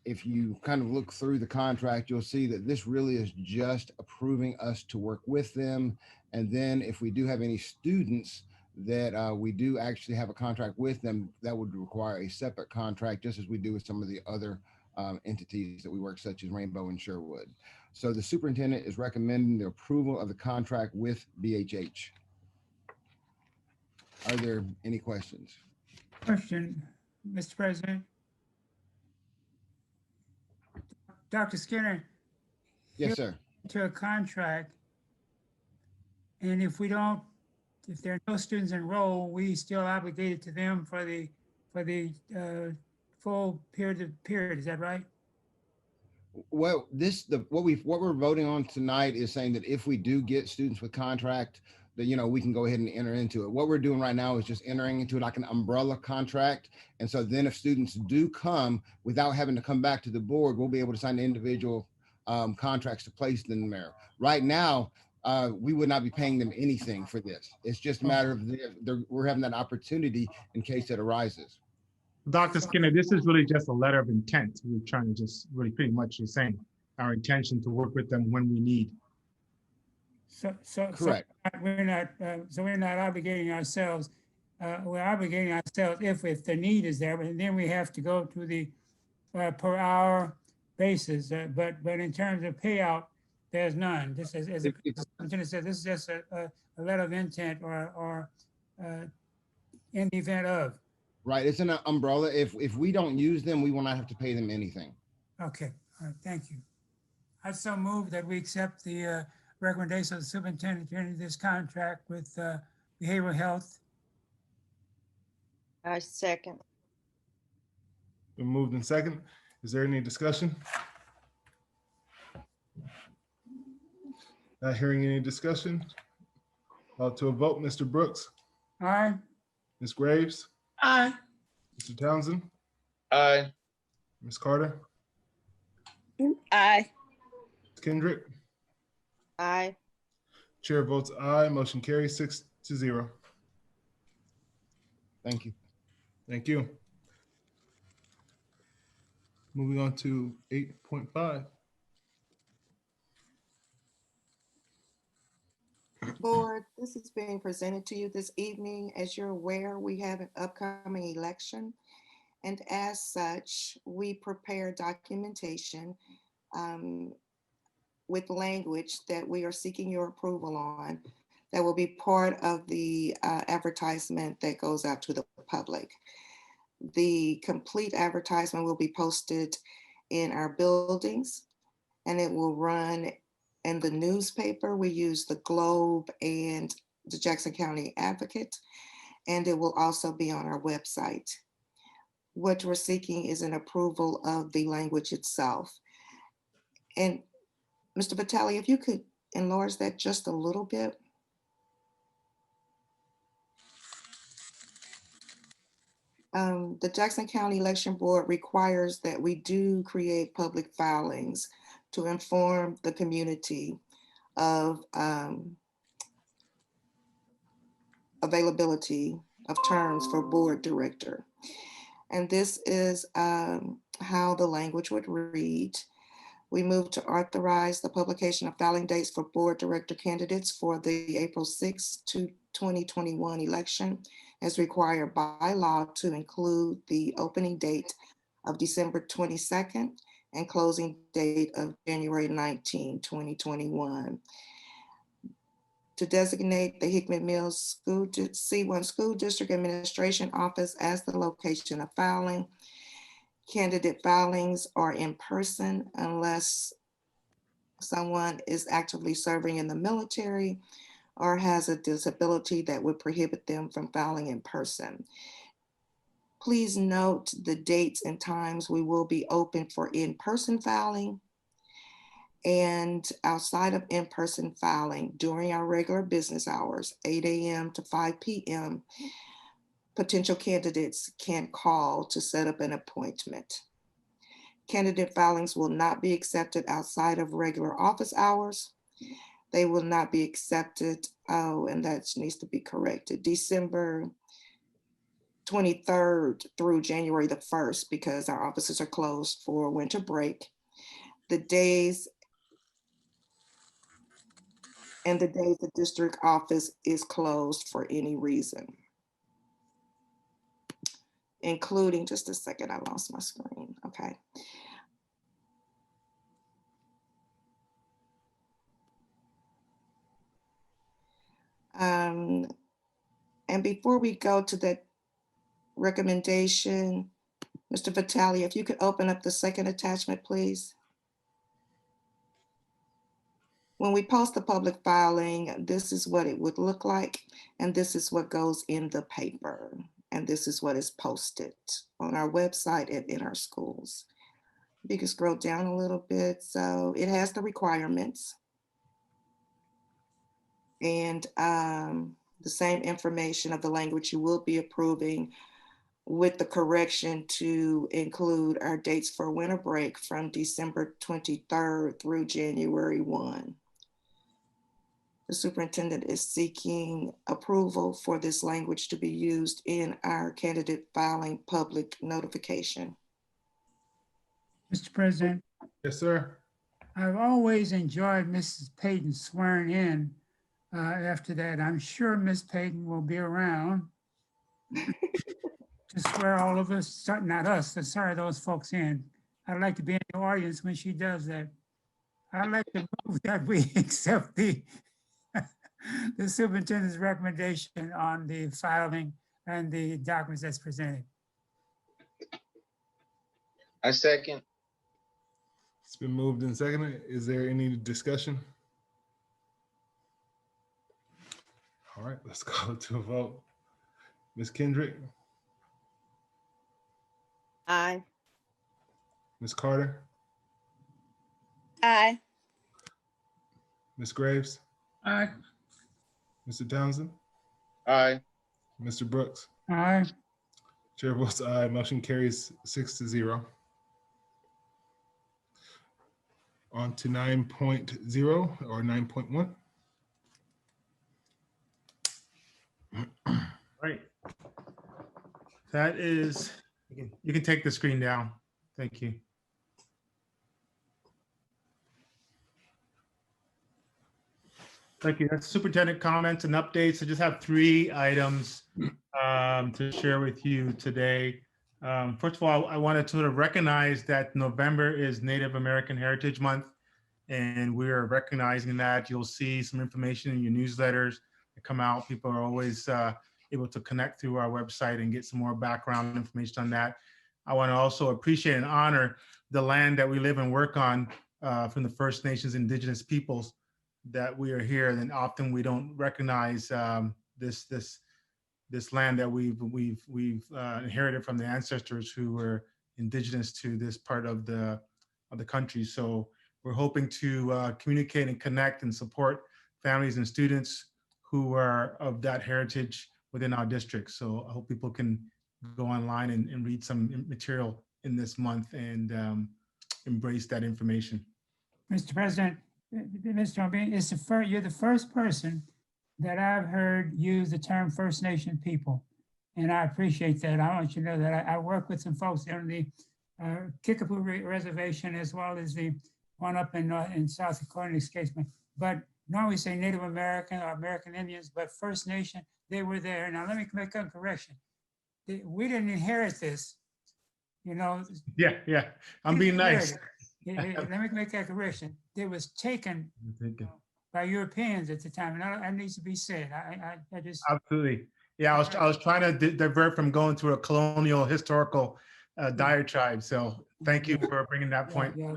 if you kind of look through the contract, you'll see that this really is just approving us to work with them. And then if we do have any students that we do actually have a contract with them, that would require a separate contract, just as we do with some of the other entities that we work, such as Rainbow and Sherwood. So the superintendent is recommending the approval of the contract with BHH. Are there any questions? Question, Mr. President. Dr. Skinner. Yes, sir. To a contract, and if there are no students enrolled, we still obligated to them for the full period. Is that right? Well, what we're voting on tonight is saying that if we do get students with contract, that we can go ahead and enter into it. What we're doing right now is just entering into like an umbrella contract, and so then if students do come without having to come back to the board, we'll be able to sign the individual contracts to place them there. Right now, we would not be paying them anything for this. It's just a matter of we're having that opportunity in case it arises. Dr. Skinner, this is really just a letter of intent. We're trying to just really pretty much just saying our intention to work with them when we need. Correct. So we're not obligating ourselves. We're obligating ourselves if the need is there, but then we have to go to the per hour basis. But in terms of payout, there's none. This is, as the superintendent said, this is just a letter of intent or in the event of. Right, it's an umbrella. If we don't use them, we will not have to pay them anything. Okay, all right, thank you. I so move that we accept the recommendation of the superintendent to enter this contract with behavioral health. I second. Been moved in second. Is there any discussion? Not hearing any discussion. Call to a vote. Mr. Brooks, Aye. Ms. Graves, Aye. Mr. Townsend, Aye. Ms. Carter, Aye. Ms. Kendrick. Aye. Chair votes aye. Motion carries 6-0. Thank you. Thank you. Moving on to 8.5. Board, this is being presented to you this evening. As you're aware, we have an upcoming election. And as such, we prepare documentation with language that we are seeking your approval on that will be part of the advertisement that goes out to the public. The complete advertisement will be posted in our buildings and it will run in the newspaper. We use the Globe and the Jackson County Advocate, and it will also be on our website. What we're seeking is an approval of the language itself. And Mr. Vitale, if you could enlarge that just a little bit. The Jackson County Election Board requires that we do create public filings to inform the community of availability of terms for board director. And this is how the language would read. We move to authorize the publication of filing dates for board director candidates for the April 6, 2021 election as required by law to include the opening date of December 22nd and closing date of January 19, 2021. To designate the Hickman Mills C-1 School District Administration Office as the location of filing. Candidate filings are in person unless someone is actively serving in the military or has a disability that would prohibit them from filing in person. Please note the dates and times we will be open for in-person filing. And outside of in-person filing during our regular business hours, 8 a.m. to 5 p.m., potential candidates can call to set up an appointment. Candidate filings will not be accepted outside of regular office hours. They will not be accepted, and that needs to be corrected, December 23rd through January the 1st, because our offices are closed for winter break. The days the district office is closed for any reason, including, just a second, I lost my screen, okay. And before we go to that recommendation, Mr. Vitale, if you could open up the second attachment, please. When we post the public filing, this is what it would look like, and this is what goes in the paper, and this is what is posted on our website and in our schools. If you can scroll down a little bit. So it has the requirements and the same information of the language you will be approving, with the correction to include our dates for winter break from December 23rd through January 1. The superintendent is seeking approval for this language to be used in our candidate filing public notification. Mr. President. Yes, sir. I've always enjoyed Mrs. Payton swearing in after that. I'm sure Ms. Payton will be around to swear all of us, not us, sorry, those folks in. I'd like to be in the audience when she does that. I'd like to move that we accept the superintendent's recommendation on the filing and the documents that's presented. I second. It's been moved and seconded. Is there any discussion? All right, let's go to a vote. Ms. Kendrick, Aye. Ms. Carter, Aye. Ms. Graves, Aye. Mr. Townsend, Aye. Mr. Brooks. Aye. Chair votes aye. Motion carries 6-0. On to 9.0 or 9.1. Right. That is, you can take the screen down. Thank you. Thank you. That's superintendent comments and updates. I just have 3 items to share with you today. First of all, I wanted to sort of recognize that November is Native American Heritage Month, and we are recognizing that. You'll see some information in your newsletters that come out. People are always able to connect through our website and get some more background information on that. I want to also appreciate and honor the land that we live and work on from the First Nations Indigenous peoples that we are here, and often we don't recognize this land that we've inherited from the ancestors who were indigenous to this part of the country. So we're hoping to communicate and connect and support families and students who are of that heritage within our district. So I hope people can go online and read some material in this month and embrace that information. Mr. President, Mr. O'Brien, you're the first person that I've heard use the term First Nation people, and I appreciate that. I want you to know that I work with some folks on the Kickapoo Reservation as well as the one up in South Dakota, in this case. But normally we say Native American or American Indians, but First Nation, they were there. Now let me make a correction. We didn't inherit this, you know. Yeah. I'm being nice. Let me make that correction. It was taken by Europeans at the time, and that needs to be said. I just absolutely. Yeah, I was trying to divert from going to a colonial historical diatribe. So thank you for bringing that point. Yeah,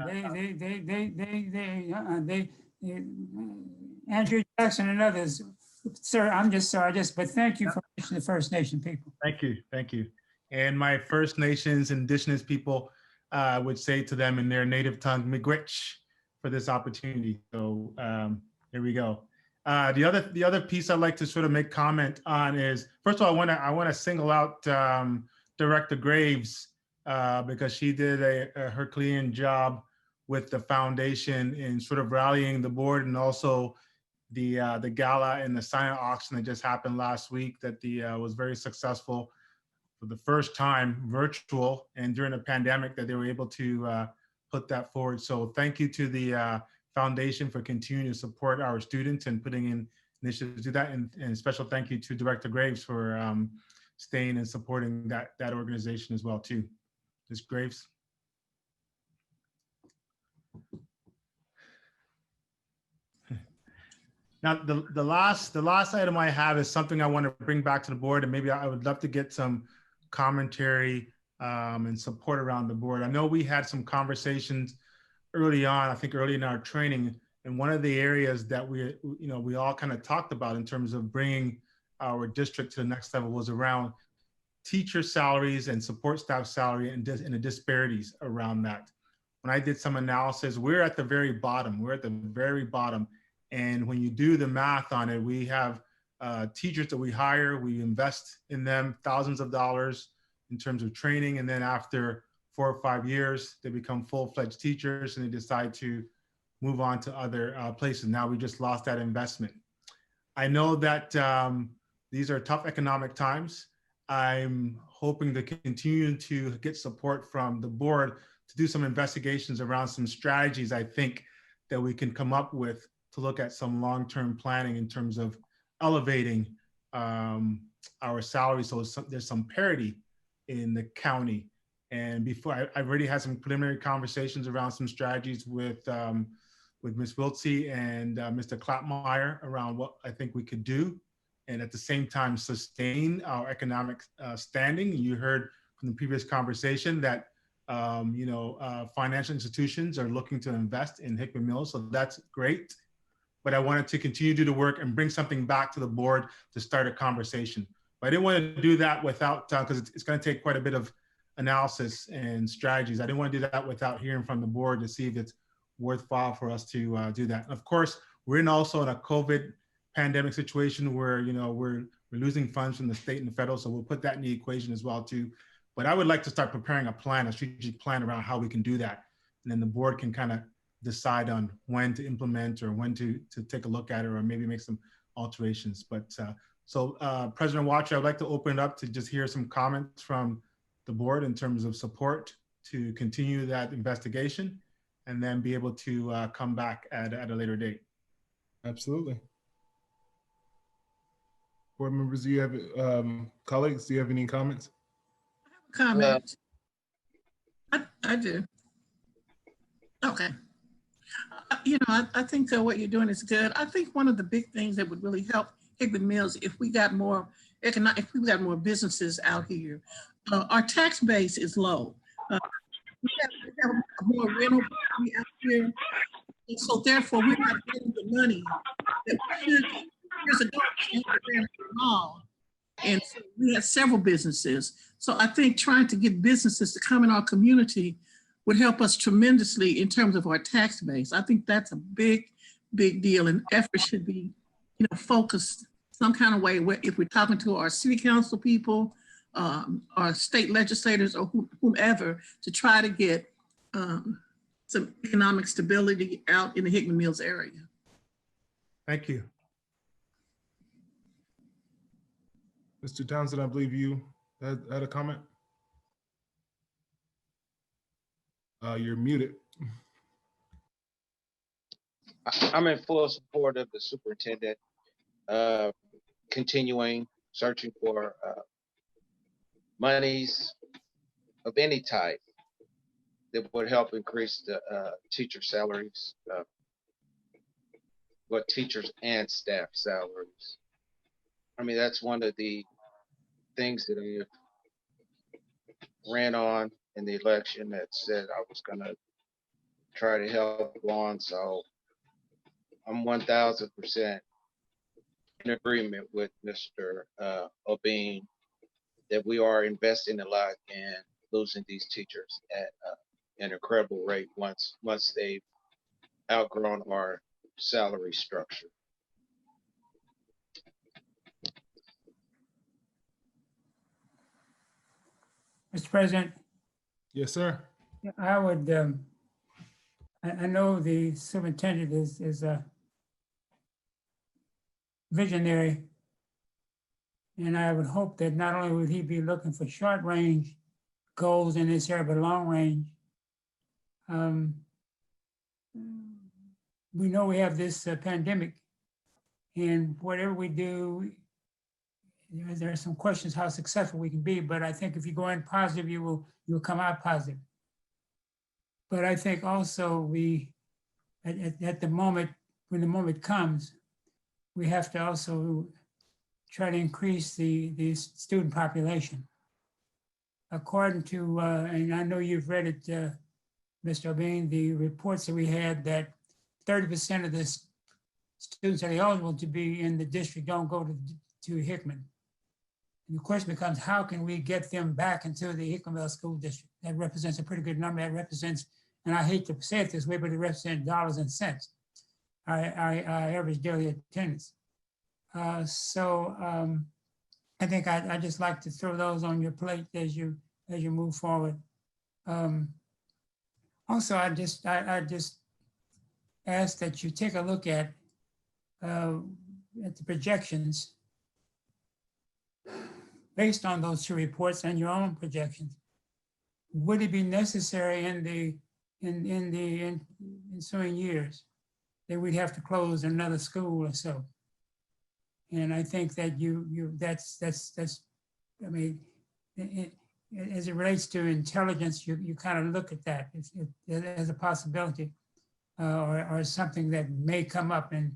Andrew Jackson and others. Sir, I'm just sorry. But thank you for mentioning the First Nation people. Thank you. And my First Nations, Indigenous people, would say to them in their native tongue, miigwech, for this opportunity. So here we go. The other piece I'd like to sort of make comment on is, first of all, I want to single out Director Graves because she did a Herculean job with the foundation in sort of rallying the board, and also the gala and the silent auction that just happened last week that was very successful. For the first time, virtual, and during a pandemic, that they were able to put that forward. So thank you to the foundation for continuing to support our students and putting in initiatives to do that. And special thank you to Director Graves for staying and supporting that organization as well too. Ms. Graves. Now, the last item I have is something I want to bring back to the board, and maybe I would love to get some commentary and support around the board. I know we had some conversations early on, I think early in our training, and one of the areas that we all kind of talked about in terms of bringing our district to the next level was around teacher salaries and support staff salary and the disparities around that. When I did some analysis, we're at the very bottom. And when you do the math on it, we have teachers that we hire, we invest in them thousands of dollars in terms of training. And then after 4 or 5 years, they become full-fledged teachers and they decide to move on to other places. Now we just lost that investment. I know that these are tough economic times. I'm hoping to continue to get support from the board to do some investigations around some strategies I think that we can come up with to look at some long-term planning in terms of elevating our salaries so there's some parity in the county. And before, I've already had some preliminary conversations around some strategies with Ms. Wiltsey and Mr. Clapmeyer around what I think we could do, and at the same time sustain our economic standing. You heard from the previous conversation that financial institutions are looking to invest in Hickman Mills, so that's great. But I wanted to continue to do the work and bring something back to the board to start a conversation. But I didn't want to do that without, because it's going to take quite a bit of analysis and strategies. I didn't want to do that without hearing from the board to see if it's worthwhile for us to do that. Of course, we're also in a COVID pandemic situation where, you know, we're losing funds from the state and the federal, so we'll put that in the equation as well too. But I would like to start preparing a strategic plan around how we can do that. And then the board can kind of decide on when to implement or when to take a look at it, or maybe make some alterations. But President Watcher, I'd like to open it up to just hear some comments from the board in terms of support to continue that investigation, and then be able to come back at a later date. Absolutely. Board members, do you have, colleagues, do you have any comments? Comment. I do. Okay. You know, I think what you're doing is good. I think one of the big things that would really help Hickman Mills, if we got more businesses out here. Our tax base is low. We have more rental property out here, and so therefore we're not getting the money that we should. Years ago, we ran a mall, and so we had several businesses. So I think trying to get businesses to come in our community would help us tremendously in terms of our tax base. I think that's a big deal, and effort should be, you know, focused some kind of way. If we're talking to our city council people, our state legislators, or whomever, to try to get some economic stability out in the Hickman Mills area. Thank you. Mr. Townsend, I believe you had a comment. You're muted. I'm in full support of the superintendent continuing searching for monies of any type that would help increase the teacher salaries, teachers and staff salaries. I mean, that's one of the things that I ran on in the election that said I was going to try to help on. So I'm 1000% in agreement with Mr. Obeen that we are investing a lot in losing these teachers at an incredible rate once they've outgrown our salary structure. Mr. President. Yes, sir. I would, I know the superintendent is a visionary, and I would hope that not only would he be looking for short range goals in this area, but long range. We know we have this pandemic, and whatever we do, there are some questions how successful we can be, but I think if you go in positive, you will come out positive. But I think also we, at the moment, when the moment comes, we have to also try to increase the student population. According to, and I know you've read it, Mr. Obeen, the reports that we had that 30% of the students that are eligible to be in the district don't go to Hickman. And the question becomes, how can we get them back into the Hickmanville School District? That represents a pretty good number. That represents, and I hate to say it this way, but it represents dollars and cents. Our average daily attendance. I think I just like to throw those on your plate as you move forward. Also, I just ask that you take a look at the projections based on those two reports and your own projections. Would it be necessary in the ensuing years that we'd have to close another school or so? And I think that that's I mean, as it relates to intelligence, you kind of look at that as a possibility or something that may come up, and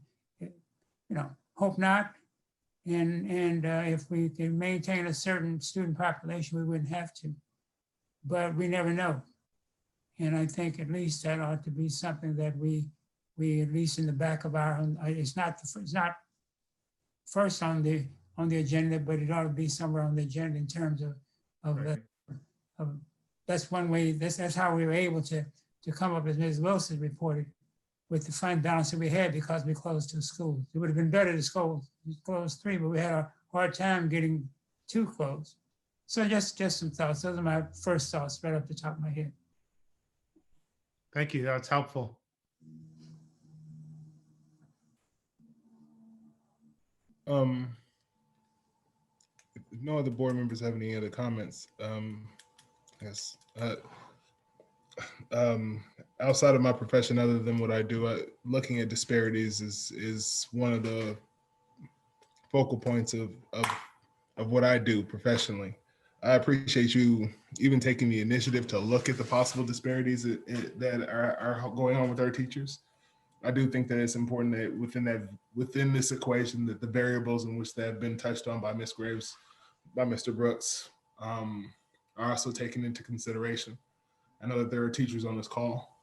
hope not. And if we can maintain a certain student population, we wouldn't have to, but we never know. And I think at least that ought to be something that we at least in the back of our own, it's not first on the agenda, but it ought to be somewhere on the agenda in terms of that's one way, that's how we were able to come up, as Ms. Wilson reported, with the fund balance that we had because we closed 2 schools. It would have been better to close 3, but we had a hard time getting 2 closed. So just some thoughts. Those are my first thoughts right off the top of my head. Thank you. That's helpful. If no other board members have any other comments, yes. Outside of my profession, other than what I do, looking at disparities is one of the focal points of what I do professionally. I appreciate you even taking the initiative to look at the possible disparities that are going on with our teachers. I do think that it's important that within this equation, that the variables in which that have been touched on by Ms. Graves, by Mr. Brooks, are also taken into consideration. I know that there are teachers on this call,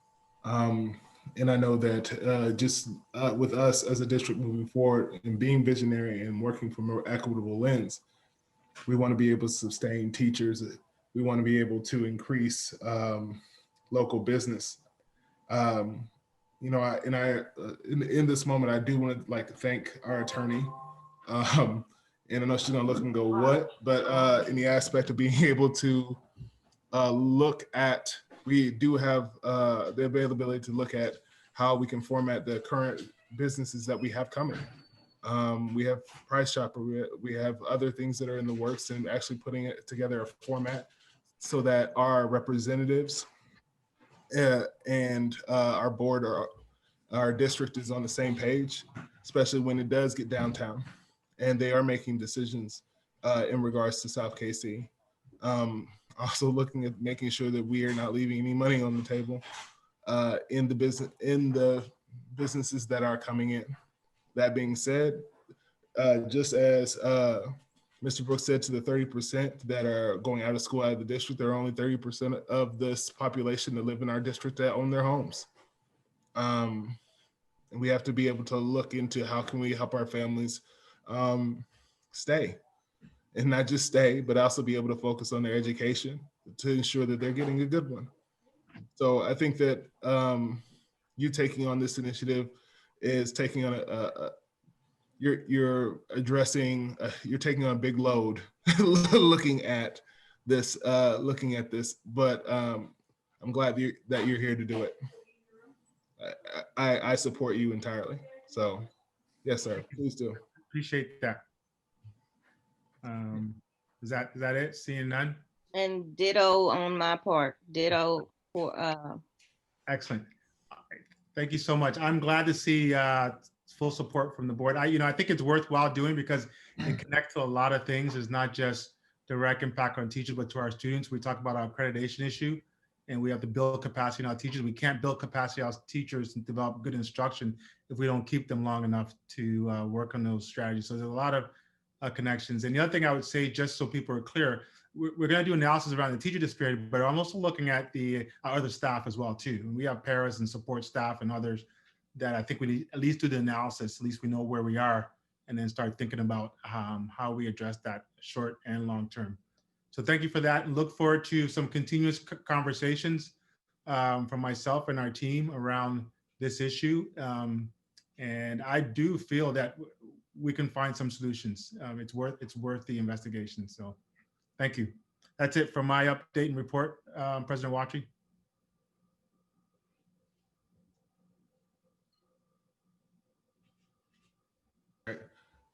and I know that with us as a district moving forward and being visionary and working from an equitable lens, we want to be able to sustain teachers. We want to be able to increase local business. In this moment, I do want to thank our attorney. And I know she's gonna look and go, what? But in the aspect of being able to look at, we do have the availability to look at how we can format the current businesses that we have coming. We have Price Chopper, we have other things that are in the works, and actually putting it together a format so that our representatives and our board or our district is on the same page, especially when it does get downtown and they are making decisions in regards to South KC. Also looking at making sure that we are not leaving any money on the table in the businesses that are coming in. That being said, just as Mr. Brooks said, to the 30% that are going out of school out of the district, there are only 30% of this population that live in our district that own their homes. And we have to be able to look into how can we help our families stay, and not just stay, but also be able to focus on their education to ensure that they're getting a good one. So I think that you taking on this initiative is taking on you're taking on a big load looking at this, but I'm glad that you're here to do it. I support you entirely. So yes, sir, please do. Appreciate that. Is that it? Seeing none? And ditto on my part. Ditto for Excellent. Thank you so much. I'm glad to see full support from the board. I think it's worthwhile doing because it connects to a lot of things. It's not just direct impact on teachers, but to our students. We talk about our accreditation issue, and we have to build capacity in our teachers. We can't build capacity in our teachers and develop good instruction if we don't keep them long enough to work on those strategies. So there's a lot of connections. And the other thing I would say, just so people are clear, we're going to do analysis around the teacher disparity, but I'm also looking at our other staff as well too. And we have paras and support staff and others that I think we need at least do the analysis. At least we know where we are, and then start thinking about how we address that short and long term. So thank you for that, and look forward to some continuous conversations from myself and our team around this issue. And I do feel that we can find some solutions. It's worth the investigation. So thank you. That's it for my update and report, President Watry. All right.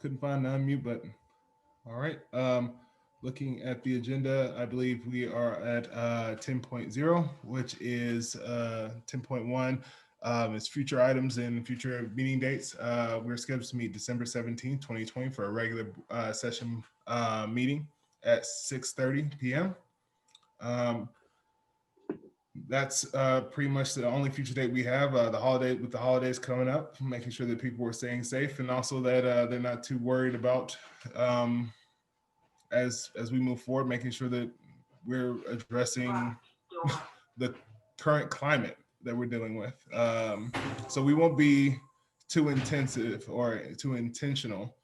Couldn't find the unmute button. All right. Looking at the agenda, I believe we are at 10.0, which is 10.1. It's future items and future meeting dates. We're scheduled to meet December 17th, 2020 for a regular session meeting at 6:30 p.m. That's pretty much the only future date we have. With the holidays coming up, making sure that people are staying safe, and also that they're not too worried about as we move forward, making sure that we're addressing the current climate that we're dealing with. So we won't be too intensive or too intentional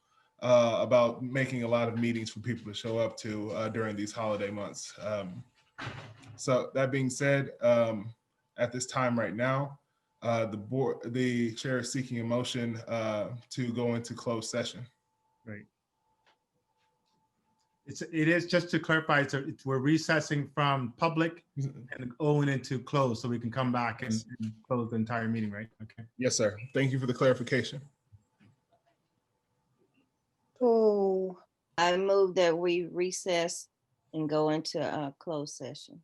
about making a lot of meetings for people to show up to during these holiday months. So that being said, at this time right now, the chair is seeking a motion to go into closed session. Right. It is, just to clarify, we're recessing from public and going into closed, so we can come back and close the entire meeting, right? Okay. Yes, sir. Thank you for the clarification. Oh, I move that we recess and go into a closed session.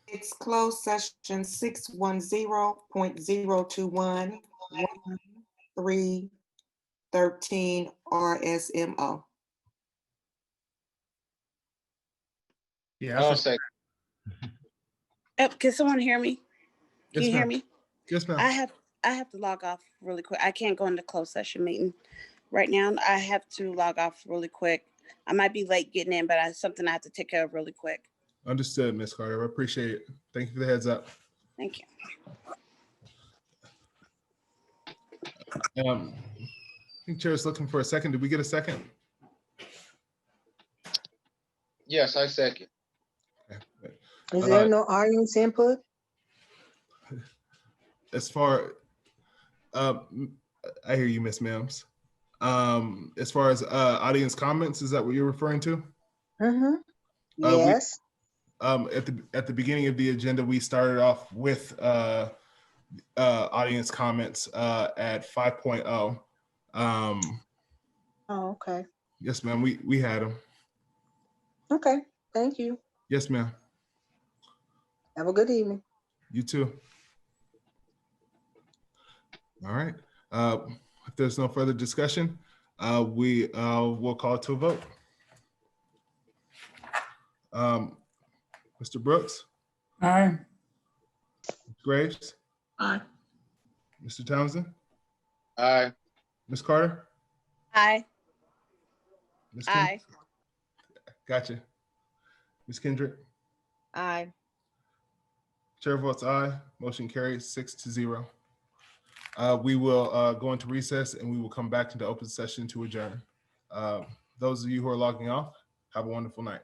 It's closed session 610.021.1313 RSMO. Yeah. I'll say. Can someone hear me? Can Yes, you hear ma'am. me? Yes, ma'am. I have to log off really quick. I can't go into closed session meeting right now. I have to log off really quick. I might be late getting in, but it's something I have to take care of really quick. Understood, Ms. Carter. I appreciate it. Thank you for the heads up. Thank you. I think Chair is looking for a second. Did we get a second? Yes, I second. Is there no audience input? As far, I hear you, Ms. Mims. As far as audience comments, is that what you're referring to? Yes. At the beginning of the agenda, we started off with audience comments at 5.0. Oh, okay. Yes, ma'am. We had them. Okay. Thank you. Yes, ma'am. Have a good evening. You too. All right. If there's no further discussion, we will call to a vote. Mr. Brooks? Aye. Ms. Graves? Aye. Mr. Townsend? Aye. Ms. Carter? Aye. Ms. Aye. Gotcha. Ms. Kendrick? Aye. Chair votes aye. Motion carries 6-0. We will go into recess and we will come back into open session to adjourn. Those of you who are logging off, have a wonderful night.